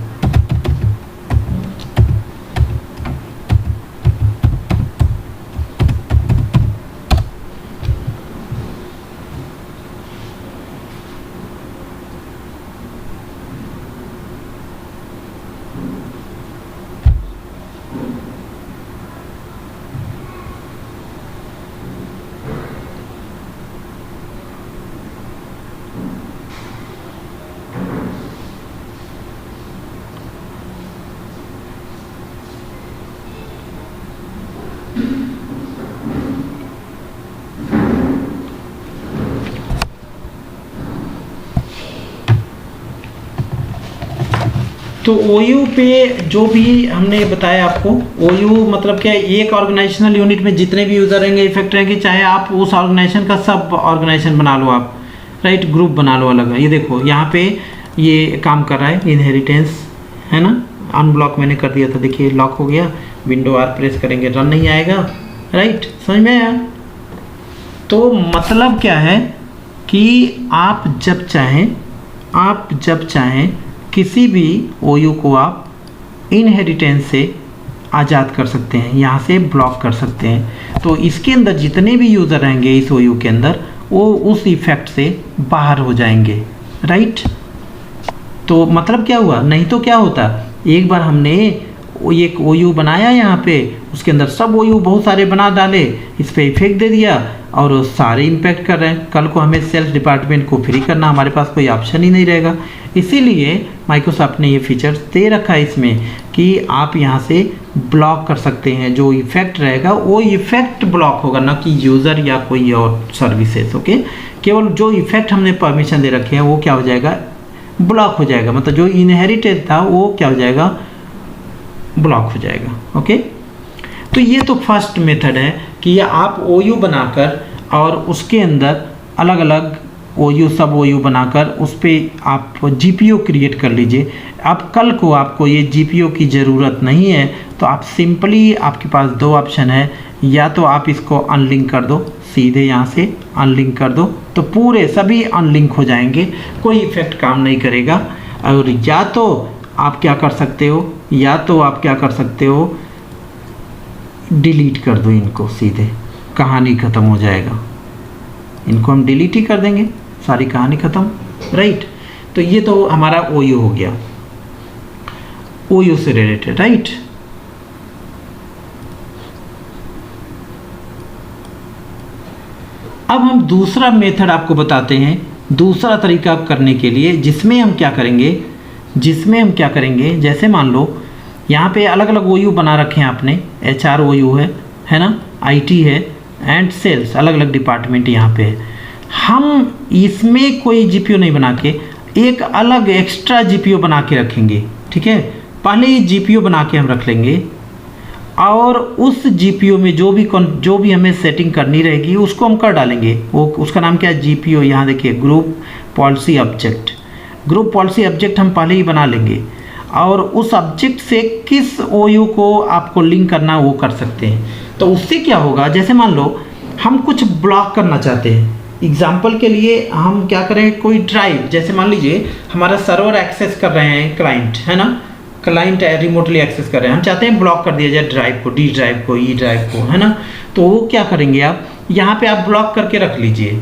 तो OU पे जो भी हमने बताया आपको, OU मतलब क्या है, एक ऑर्गेनाइजेशनल यूनिट में जितने भी यूज़र रहेंगे, इफेक्ट रहेंगे, चाहे आप उस ऑर्गेनाइजेशन का सब ऑर्गेनाइजेशन बना लो आप, राइट, ग्रुप बना लो अलग। ये देखो यहाँ पे ये काम कर रहा है, इनहेरिटेंस, है ना, अनब्लॉक मैंने कर दिया था, देखिए लॉक हो गया, विंडो R प्रेस करेंगे रन नहीं आएगा, राइट, समझ में आया। तो मतलब क्या है कि आप जब चाहें किसी भी OU को आप इनहेरिटेंस से आज़ाद कर सकते हैं, यहाँ से ब्लॉक कर सकते हैं। तो इसके अंदर जितने भी यूज़र रहेंगे इस OU के अंदर, वो उस इफ़ेक्ट से बाहर हो जाएंगे, राइट। तो मतलब क्या हुआ, नहीं तो क्या होता, एक बार हमने एक OU बनाया यहाँ पे, उसके अंदर सब OU बहुत सारे बना डाले, इस पर इफेक्ट दे दिया, और वो सारे इम्पैक्ट कर रहे हैं। कल को हमें सेल्स डिपार्टमेंट को फ्री करना, हमारे पास कोई ऑप्शन ही नहीं रहेगा। इसीलिए माइक्रोसॉफ्ट ने ये फीचर्स दे रखा है इसमें कि आप यहाँ से ब्लॉक कर सकते हैं। जो इफेक्ट रहेगा वो इफेक्ट ब्लॉक होगा, ना कि यूज़र या कोई और सर्विसेज। ओके, केवल जो इफेक्ट हमने परमिशन दे रखे हैं वो क्या हो जाएगा, ब्लॉक हो जाएगा। मतलब जो इनहेरिटेड था वो क्या हो जाएगा, ब्लॉक हो जाएगा। ओके, तो ये तो फर्स्ट मेथड है कि आप OU बनाकर और उसके अंदर अलग अलग OU सब OU बनाकर उस पर आप GPO क्रिएट कर लीजिए। अब कल को आपको ये GPO की ज़रूरत नहीं है तो आप सिंपली, आपके पास दो ऑप्शन है, या तो आप इसको अनलिंक कर दो, सीधे यहाँ से अनलिंक कर दो तो पूरे सभी अनलिंक हो जाएंगे, कोई इफेक्ट काम नहीं करेगा। और या तो आप क्या कर सकते हो, डिलीट कर दो इनको, सीधे कहानी ख़त्म हो जाएगा। इनको हम डिलीट ही कर देंगे, सारी कहानी ख़त्म, राइट। तो ये तो हमारा OU हो गया, OU से रिलेटेड, राइट। अब हम दूसरा मेथड आपको बताते हैं, दूसरा तरीका करने के लिए, जिसमें हम क्या करेंगे, जैसे मान लो यहाँ पे अलग अलग OU बना रखे हैं आपने, HR OU है ना, IT है एंड सेल्स, अलग अलग डिपार्टमेंट यहाँ पे है। हम इसमें कोई GPO नहीं बना के एक अलग एक्स्ट्रा GPO बना के रखेंगे, ठीक है। पहले ये GPO बना के हम रख लेंगे और उस GPO में जो भी हमें सेटिंग करनी रहेगी उसको हम कर डालेंगे। वो उसका नाम क्या है, GPO, यहाँ देखिए, group policy object. Group policy object हम पहले ही बना लेंगे और उस ऑब्जेक्ट से किस OU को आपको लिंक करना वो कर सकते हैं। तो उससे क्या होगा, जैसे मान लो हम कुछ ब्लॉक करना चाहते हैं, एग्जाम्पल के लिए हम क्या करें, कोई ड्राइव, जैसे मान लीजिए हमारा सर्वर एक्सेस कर रहे हैं क्लाइंट, है ना, क्लाइंट रिमोटली एक्सेस कर रहे हैं, हम चाहते हैं ब्लॉक कर दिया जाए ड्राइव को, D ड्राइव को, E ड्राइव को, है ना। तो वो क्या करेंगे, आप यहाँ पे आप ब्लॉक करके रख लीजिए।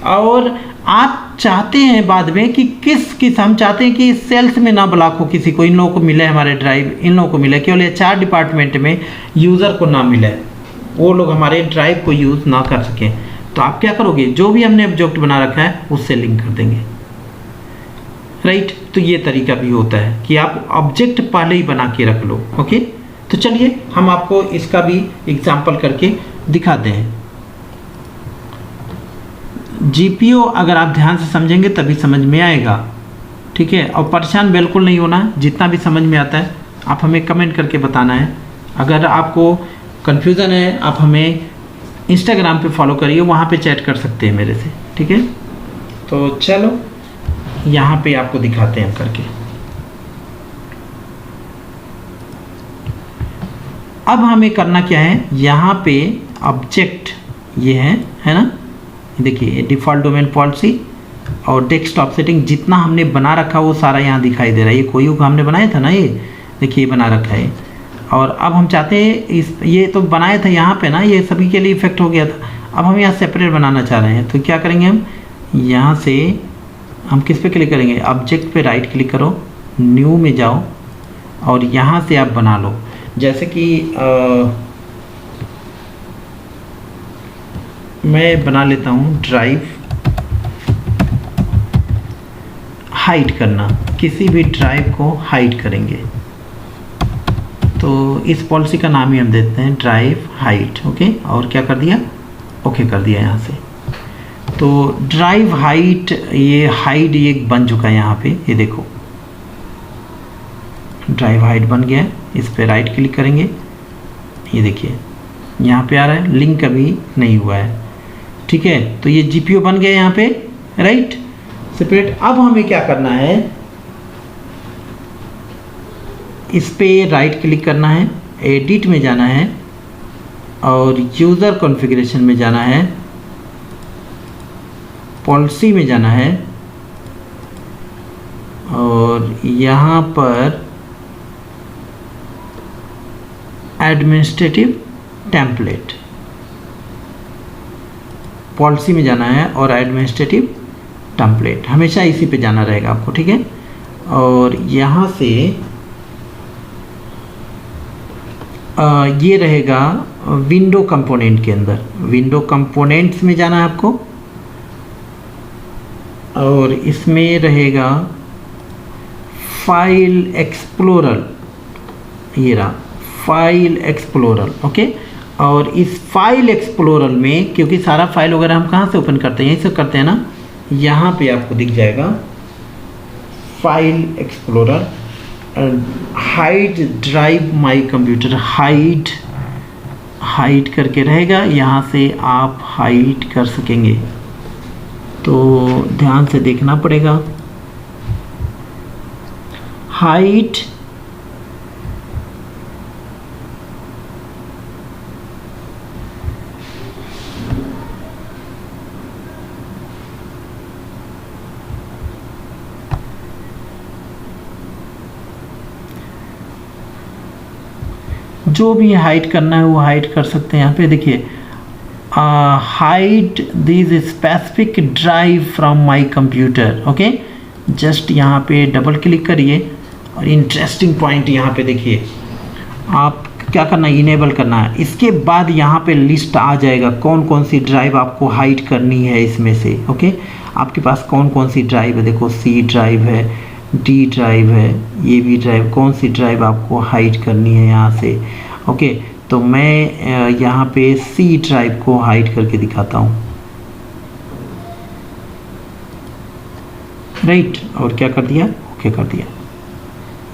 और आप चाहते हैं बाद में कि किस हम चाहते हैं कि सेल्स में ना ब्लॉक हो किसी को, इन लोगों को मिले हमारे ड्राइव, इन लोगों को मिले, केवल HR डिपार्टमेंट में यूज़र को ना मिले, वो लोग हमारे ड्राइव को यूज़ ना कर सकें। तो आप क्या करोगे, जो भी हमने ऑब्जेक्ट बना रखा है उससे लिंक कर देंगे, राइट। तो ये तरीका भी होता है कि आप ऑब्जेक्ट पहले ही बना के रख लो। ओके, तो चलिए हम आपको इसका भी एग्जाम्पल करके दिखाते हैं। GPO अगर आप ध्यान से समझेंगे तभी समझ में आएगा, ठीक है। और परेशान बिल्कुल नहीं होना, जितना भी समझ में आता है आप हमें कमेंट करके बताना है। अगर आपको कन्फ्यूज़न है आप हमें इंस्टाग्राम पे फॉलो करिए, वहाँ पे चैट कर सकते हैं मेरे से, ठीक है। तो चलो यहाँ पे आपको दिखाते हैं करके। अब हमें करना क्या है, यहाँ पे ऑब्जेक्ट ये है ना, देखिए डिफ़ॉल्ट डोमेन पॉलिसी और डेस्कटॉप सेटिंग, जितना हमने बना रखा वो सारा यहाँ दिखाई दे रहा है। ये कोई हमने बनाया था ना, ये देखिए ये बना रखा है। और अब हम चाहते हैं ये तो बनाया था यहाँ पे ना, ये सभी के लिए इफेक्ट हो गया था। अब हम यहाँ सेपरेट बनाना चाह रहे हैं, तो क्या करेंगे, हम यहाँ से हम किस पे क्लिक करेंगे, ऑब्जेक्ट पे राइट क्लिक करो, न्यू में जाओ और यहाँ से आप बना लो। जैसे कि मैं बना लेता हूँ ड्राइव हाइड करना, किसी भी ड्राइव को हाइड करेंगे। तो इस पॉलिसी का नाम ही हम देते हैं ड्राइव हाइड। ओके, और क्या कर दिया, ओके कर दिया यहाँ से। तो ड्राइव हाइड, ये हाइड ये बन चुका है यहाँ पे, ये देखो ड्राइव हाइड बन गया है। इस पे राइट क्लिक करेंगे, ये देखिए यहाँ पे आ रहा है, लिंक अभी नहीं हुआ है, ठीक है। तो ये GPO बन गया यहाँ पे, राइट, सेपरेट। अब हमें क्या करना है, इस पे राइट क्लिक करना है, एडिट में जाना है और यूज़र कॉन्फ़िगरेशन में जाना है, पॉलिसी में जाना है और यहाँ पर एडमिनिस्ट्रेटिव टेम्पलेट, पॉलिसी में जाना है और एडमिनिस्ट्रेटिव टेम्पलेट, हमेशा इसी पे जाना रहेगा आपको, ठीक है। और यहाँ से ये रहेगा विंडो कंपोनेंट के अंदर। विंडो कंपोनेंट्स में जाना है आपको और इसमें रहेगा फाइल एक्सप्लोरर, ये रहा फाइल एक्सप्लोरर। ओके, और इस फाइल एक्सप्लोरर में क्योंकि सारा फाइल वगैरह हम कहाँ से ओपन करते हैं, यहीं से करते हैं ना, यहाँ पे आपको दिख जाएगा file explorer, hide drive my computer, hide करके रहेगा, यहाँ से आप हाइड कर सकेंगे। तो ध्यान से देखना पड़ेगा। हाइड जो भी हाइड करना है वो हाइड कर सकते हैं। यहाँ पे देखिए hide this specific drive from my computer. Okay, just यहाँ पे डबल क्लिक करिए और इंटरेस्टिंग पॉइंट यहाँ पे देखिए, आप क्या करना है, इनेबल करना है। इसके बाद यहाँ पे लिस्ट आ जाएगा कौन कौन सी ड्राइव आपको हाइड करनी है इसमें से। ओके, आपके पास कौन कौन सी ड्राइव है, देखो सी ड्राइव है, डी ड्राइव है, ये भी ड्राइव, कौन सी ड्राइव आपको हाइड करनी है यहाँ से। ओके, तो मैं यहाँ पे सी ड्राइव को हाइड करके दिखाता हूँ। राइट, और क्या कर दिया, ओके कर दिया,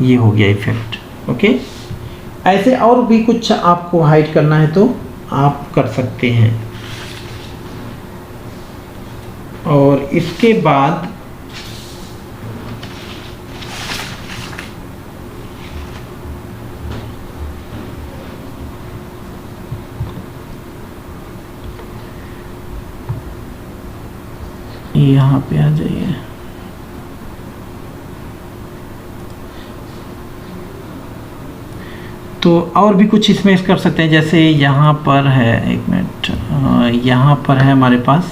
ये हो गया इफेक्ट। ओके, ऐसे और भी कुछ आपको हाइड करना है तो आप कर सकते हैं। और इसके बाद यहाँ पे आ जाइए। तो और भी कुछ इसमें कर सकते हैं, जैसे यहाँ पर है, एक मिनट, यहाँ पर है हमारे पास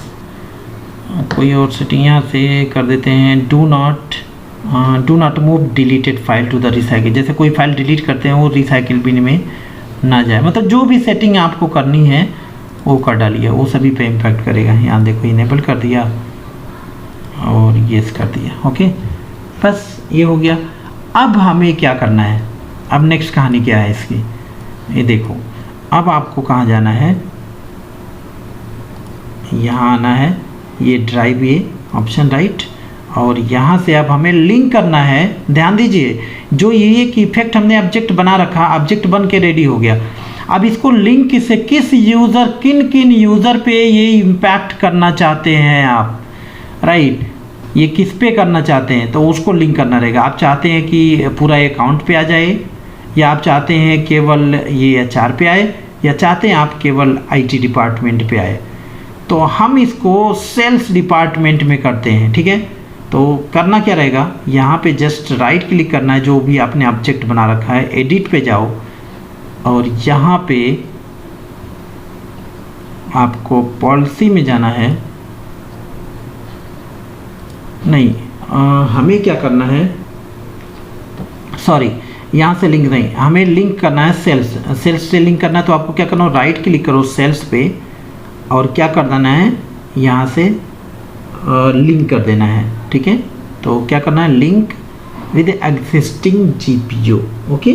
कोई और सेटिंग, यहाँ से कर देते हैं do not move deleted file to the recycle. जैसे कोई फाइल डिलीट करते हैं वो रिसाइकिल बिन में ना जाए, मतलब जो भी सेटिंग आपको करनी है वो कर डालिए, वो सभी पे इम्पैक्ट करेगा। यहाँ देखो इनेबल कर दिया और येस कर दिया। ओके, बस ये हो गया। अब हमें क्या करना है, अब नेक्स्ट कहानी क्या है इसकी, ये देखो। अब आपको कहाँ जाना है, यहाँ आना है, ये ड्राइव, ये ऑप्शन राइट, और यहाँ से अब हमें लिंक करना है। ध्यान दीजिए, जो ये एक इफेक्ट हमने ऑब्जेक्ट बना रखा, ऑब्जेक्ट बन के रेडी हो गया। अब इसको लिंक से किस यूज़र, किन किन यूज़र पे ये इम्पैक्ट करना चाहते हैं आप, राइट, ये किस पे करना चाहते हैं, तो उसको लिंक करना रहेगा। आप चाहते हैं कि पूरा अकाउंट पे आ जाए, या आप चाहते हैं केवल ये एचआर पे आए, या चाहते हैं आप केवल आईटी डिपार्टमेंट पे आए। तो हम इसको सेल्स डिपार्टमेंट में करते हैं, ठीक है। तो करना क्या रहेगा, यहाँ पे जस्ट राइट क्लिक करना है, जो भी आपने ऑब्जेक्ट बना रखा है, एडिट पे जाओ और यहाँ पे आपको पॉलिसी में जाना है। नहीं, हमें क्या करना है, सॉरी, यहाँ से लिंक नहीं, हमें लिंक करना है सेल्स से लिंक करना है। तो आपको क्या करना है, राइट क्लिक करो सेल्स पे और क्या कर देना है, यहाँ से लिंक कर देना है, ठीक है। तो क्या करना है, link with existing GPU. Okay,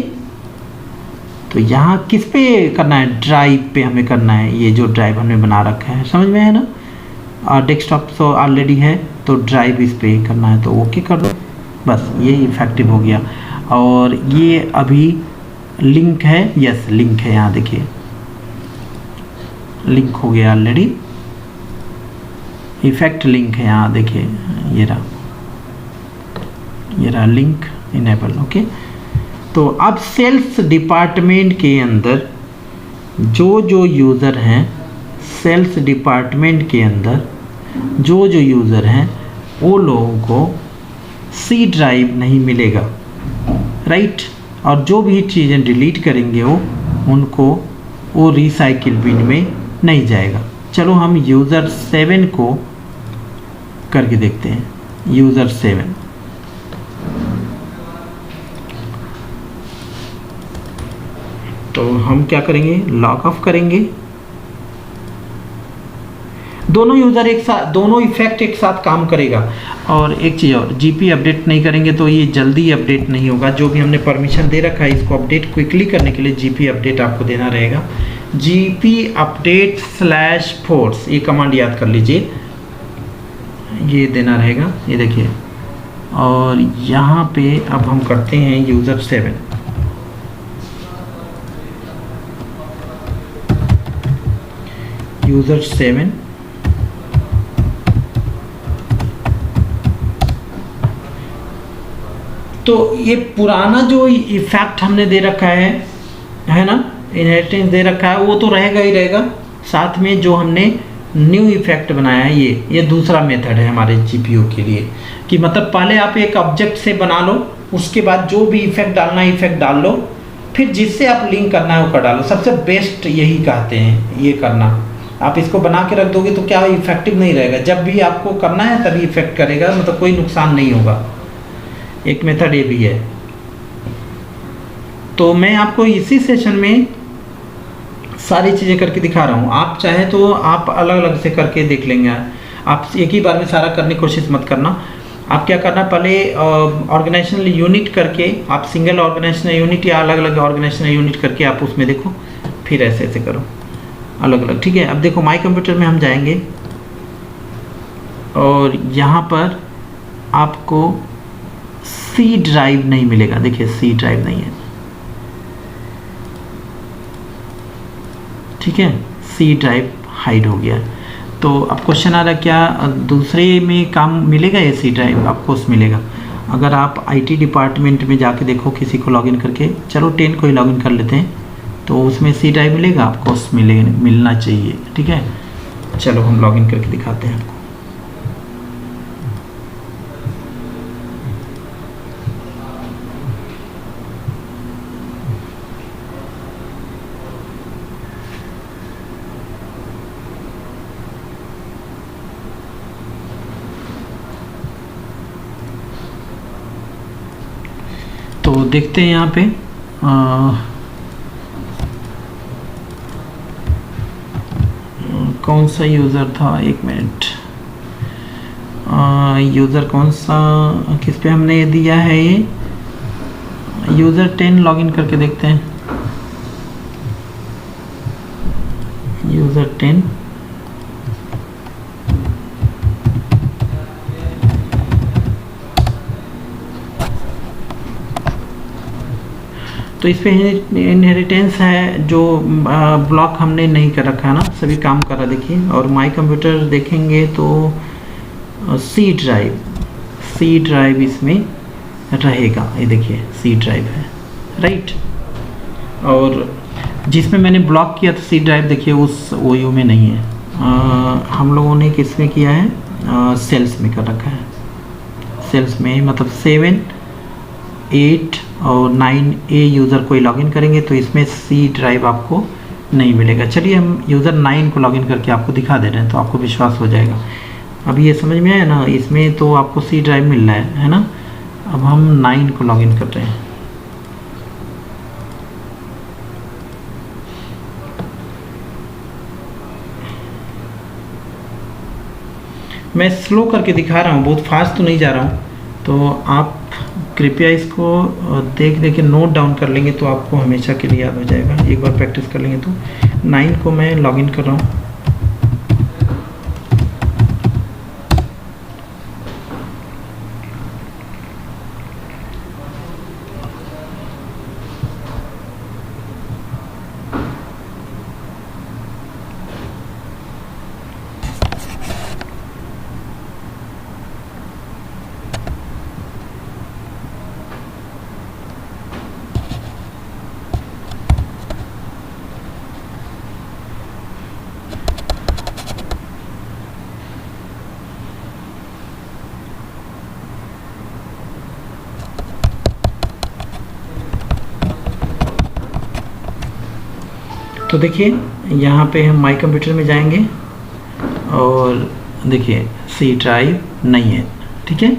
तो यहाँ किस पे करना है, ड्राइव पे हमें करना है, ये जो ड्राइव हमने बना रखा है, समझ में है ना। और डेस्कटॉप तो ऑलरेडी है, तो ड्राइव इस पे करना है, तो ओके कर दो, बस ये इफेक्टिव हो गया। और ये अभी लिंक है, यस लिंक है, यहाँ देखिए लिंक हो गया ऑलरेडी, इफेक्ट लिंक है, यहाँ देखिए ये रहा लिंक इनेबल। ओके, तो अब सेल्स डिपार्टमेंट के अंदर जो जो यूज़र हैं, सेल्स डिपार्टमेंट के अंदर जो जो यूज़र हैं वो लोगों को सी ड्राइव नहीं मिलेगा, राइट। और जो भी चीज़ें डिलीट करेंगे उनको वो रिसाइकिल बिन में नहीं जाएगा। चलो हम यूज़र 7 को करके देखते हैं, यूज़र 7। तो हम क्या करेंगे, लॉग ऑफ करेंगे। दोनों यूज़र एक साथ, दोनों इफेक्ट एक साथ काम करेगा। और एक चीज़ और, जीपी अपडेट नहीं करेंगे तो ये जल्दी अपडेट नहीं होगा। जो भी हमने परमिशन दे रखा है इसको अपडेट क्विकली करने के लिए जीपी अपडेट आपको देना रहेगा। जीपी अपडेट /force ये कमांड याद कर लीजिए, ये देना रहेगा। ये देखिए, और यहाँ पे अब हम करते हैं यूज़र 7। यूज़र 7 तो ये पुराना जो इफेक्ट हमने दे रखा है ना, इनहेरिटेंस दे रखा है, वो तो रहेगा ही रहेगा। साथ में जो हमने न्यू इफेक्ट बनाया है, ये दूसरा मेथड है हमारे जीपीयू के लिए, कि मतलब पहले आप एक ऑब्जेक्ट से बना लो, उसके बाद जो भी इफेक्ट डालना है इफेक्ट डाल लो, फिर जिससे आप लिंक करना है वो कर डालो। सबसे बेस्ट यही कहते हैं ये करना। आप इसको बना के रख दोगे तो क्या इफेक्टिव नहीं रहेगा, जब भी आपको करना है तभी इफेक्ट करेगा, मतलब कोई नुकसान नहीं होगा। एक मेथड ये भी है। तो मैं आपको इसी सेशन में सारी चीज़ें करके दिखा रहा हूँ। आप चाहे तो आप अलग अलग से करके देख लेंगे। आप एक ही बार में सारा करने की कोशिश मत करना। आप क्या करना, पहले ऑर्गेनाइजेशनल यूनिट करके, आप सिंगल ऑर्गेनाइजेशनल यूनिट या अलग अलग ऑर्गेनाइजेशनल यूनिट करके आप उसमें देखो, फिर ऐसे ऐसे करो अलग अलग। ठीक है, अब देखो माई कंप्यूटर में हम जाएंगे और यहाँ पर आपको सी ड्राइव नहीं मिलेगा। देखिए सी ड्राइव नहीं है, ठीक है, सी ड्राइव हाइड हो गया। तो अब क्वेश्चन आ रहा है क्या दूसरे में काम मिलेगा ये सी ड्राइव? आपको मिलेगा। अगर आप आईटी डिपार्टमेंट में जाके देखो किसी को लॉगिन करके, चलो 10 को ही लॉगिन कर लेते हैं, तो उसमें सी ड्राइव मिलेगा आपको, मिलना चाहिए। ठीक है, चलो हम लॉगिन करके दिखाते हैं आपको। तो देखते हैं यहाँ पे कौन सा यूज़र था, एक मिनट, यूज़र कौन सा, किस पे हमने दिया है ये, यूज़र 10 लॉगिन करके देखते हैं। यूज़र 10 तो इस पे इनहेरिटेंस है, जो ब्लॉक हमने नहीं कर रखा है ना, सभी काम कर रहा। देखिए, और माई कंप्यूटर देखेंगे तो सी ड्राइव इसमें रहेगा। ये देखिए सी ड्राइव है, राइट। और जिसमें मैंने ब्लॉक किया था सी ड्राइव, देखिए उस ओयू में नहीं है। हम लोगों ने किस में किया है, सेल्स में कर रखा है। सेल्स में मतलब 7, 8 और 9A यूज़र कोई लॉगिन करेंगे तो इसमें सी ड्राइव आपको नहीं मिलेगा। चलिए हम यूज़र 9 को लॉगिन करके आपको दिखा दे रहे हैं, तो आपको विश्वास हो जाएगा। अब ये समझ में आया ना, इसमें तो आपको सी ड्राइव मिल रहा है ना। अब हम 9 को लॉगिन कर रहे हैं। मैं स्लो करके दिखा रहा हूँ, बहुत फास्ट तो नहीं जा रहा हूँ, तो आप कृपया इसको देख के नोट डाउन कर लेंगे तो आपको हमेशा के लिए याद हो जाएगा। एक बार प्रैक्टिस कर लेंगे तो 9 को मैं लॉगिन कर रहा हूँ। तो देखिए यहाँ पे हम माई कंप्यूटर में जाएंगे और देखिए सी ड्राइव नहीं है। ठीक है,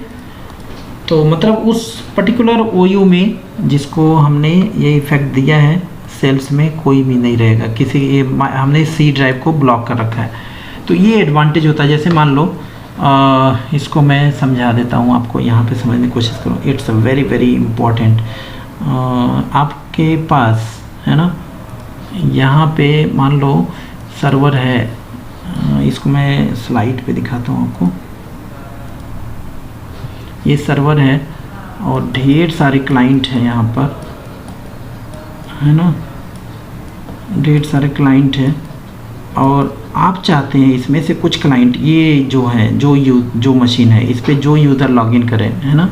तो मतलब उस पर्टिकुलर ओयू में जिसको हमने ये इफेक्ट दिया है सेल्स में कोई भी नहीं रहेगा, हमने सी ड्राइव को ब्लॉक कर रखा है। तो ये एडवांटेज होता है। जैसे मान लो इसको मैं समझा देता हूँ आपको, यहाँ पे समझने की कोशिश करो। It's very very important. आपके पास है ना, यहाँ पे मान लो सर्वर है, इसको मैं स्लाइड पे दिखाता हूँ आपको। ये सर्वर है और ढेर सारे क्लाइंट हैं यहाँ पर, है ना, ढेर सारे क्लाइंट हैं। और आप चाहते हैं इसमें से कुछ क्लाइंट, ये जो है जो मशीन है इस पर जो यूज़र लॉगिन करें, है ना,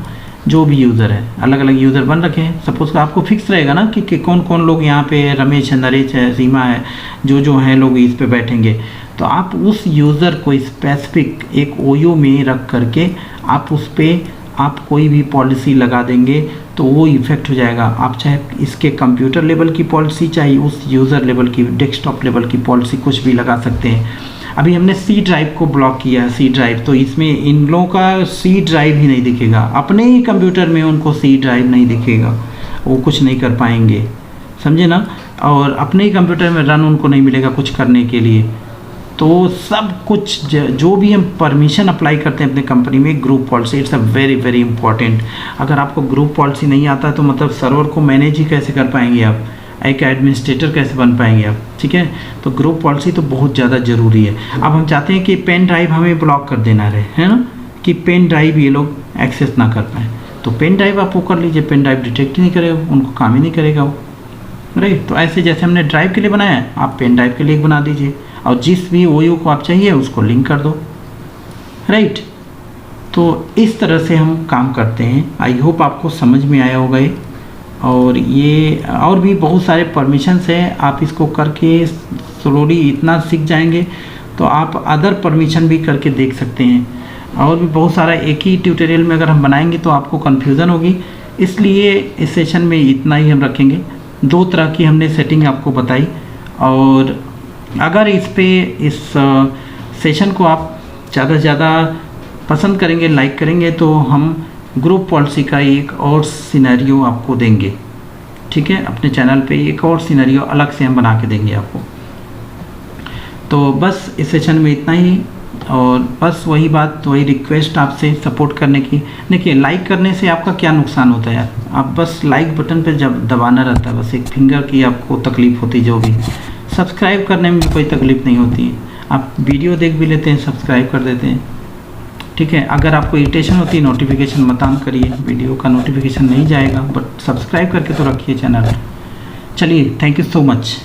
जो भी यूज़र है, अलग अलग यूज़र बन रखे हैं। सपोज़ आपको फिक्स रहेगा ना कि कौन कौन लोग यहाँ पे, रमेश है, नरेश है, सीमा है, जो हैं लोग इस पे बैठेंगे। तो आप उस यूज़र को स्पेसिफिक एक ओयो में रख करके आप उस पर आप कोई भी पॉलिसी लगा देंगे तो वो इफ़ेक्ट हो जाएगा। आप चाहे इसके कंप्यूटर लेवल की पॉलिसी, चाहे उस यूज़र लेवल की, डेस्कटॉप लेवल की पॉलिसी, कुछ भी लगा सकते हैं। अभी हमने सी ड्राइव को ब्लॉक किया है, सी ड्राइव, तो इसमें इन लोगों का सी ड्राइव ही नहीं दिखेगा, अपने ही कंप्यूटर में उनको सी ड्राइव नहीं दिखेगा, वो कुछ नहीं कर पाएंगे, समझे ना। और अपने ही कंप्यूटर में रन उनको नहीं मिलेगा कुछ करने के लिए। तो सब कुछ जो भी हम परमिशन अप्लाई करते हैं अपने कंपनी में, group policy, it's a very very important. अगर आपको ग्रुप पॉलिसी नहीं आता तो मतलब सर्वर को मैनेज ही कैसे कर पाएंगे आप, एक एडमिनिस्ट्रेटर कैसे बन पाएंगे आप, ठीक है। तो ग्रुप पॉलिसी तो बहुत ज़्यादा ज़रूरी है। अब हम चाहते हैं कि पेन ड्राइव हमें ब्लॉक कर देना रहे, है ना, कि पेन ड्राइव ये लोग एक्सेस ना कर पाएँ, तो पेन ड्राइव आप वो कर लीजिए, पेन ड्राइव डिटेक्ट ही नहीं करेगा, उनको काम ही नहीं करेगा वो, राइट। तो ऐसे जैसे हमने ड्राइव के लिए बनाया है, आप पेन ड्राइव के लिए बना दीजिए, और जिस भी ओयो को आप चाहिए उसको लिंक कर दो, राइट। तो इस तरह से हम काम करते हैं। आई होप आपको समझ में आया होगा ये। और ये और भी बहुत सारे परमिशंस हैं, आप इसको करके स्लोली इतना सीख जाएंगे तो आप अदर परमिशन भी करके देख सकते हैं। और भी बहुत सारा एक ही ट्यूटोरियल में अगर हम बनाएंगे तो आपको कन्फ्यूज़न होगी, इसलिए इस सेशन में इतना ही हम रखेंगे। 2 तरह की हमने सेटिंग आपको बताई, और अगर इस सेशन को आप ज़्यादा से ज़्यादा पसंद करेंगे, लाइक करेंगे, तो हम ग्रुप पॉलिसी का एक और सिनेरियो आपको देंगे, ठीक है। अपने चैनल पे एक और सिनेरियो अलग से हम बना के देंगे आपको। तो बस इस सेशन में इतना ही, और बस वही बात, वही रिक्वेस्ट आपसे सपोर्ट करने की। देखिए, लाइक करने से आपका क्या नुकसान होता है यार, आप बस लाइक बटन पे जब दबाना रहता है, बस एक फिंगर की आपको तकलीफ़ होती, जो भी। सब्सक्राइब करने में भी कोई तकलीफ़ नहीं होती है, आप वीडियो देख भी लेते हैं, सब्सक्राइब कर देते हैं, ठीक है। अगर आपको इरिटेशन होती है, नोटिफिकेशन मत ऑन करिए, वीडियो का नोटिफिकेशन नहीं जाएगा, बट सब्सक्राइब करके तो रखिए चैनल। चलिए, थैंक यू सो मच।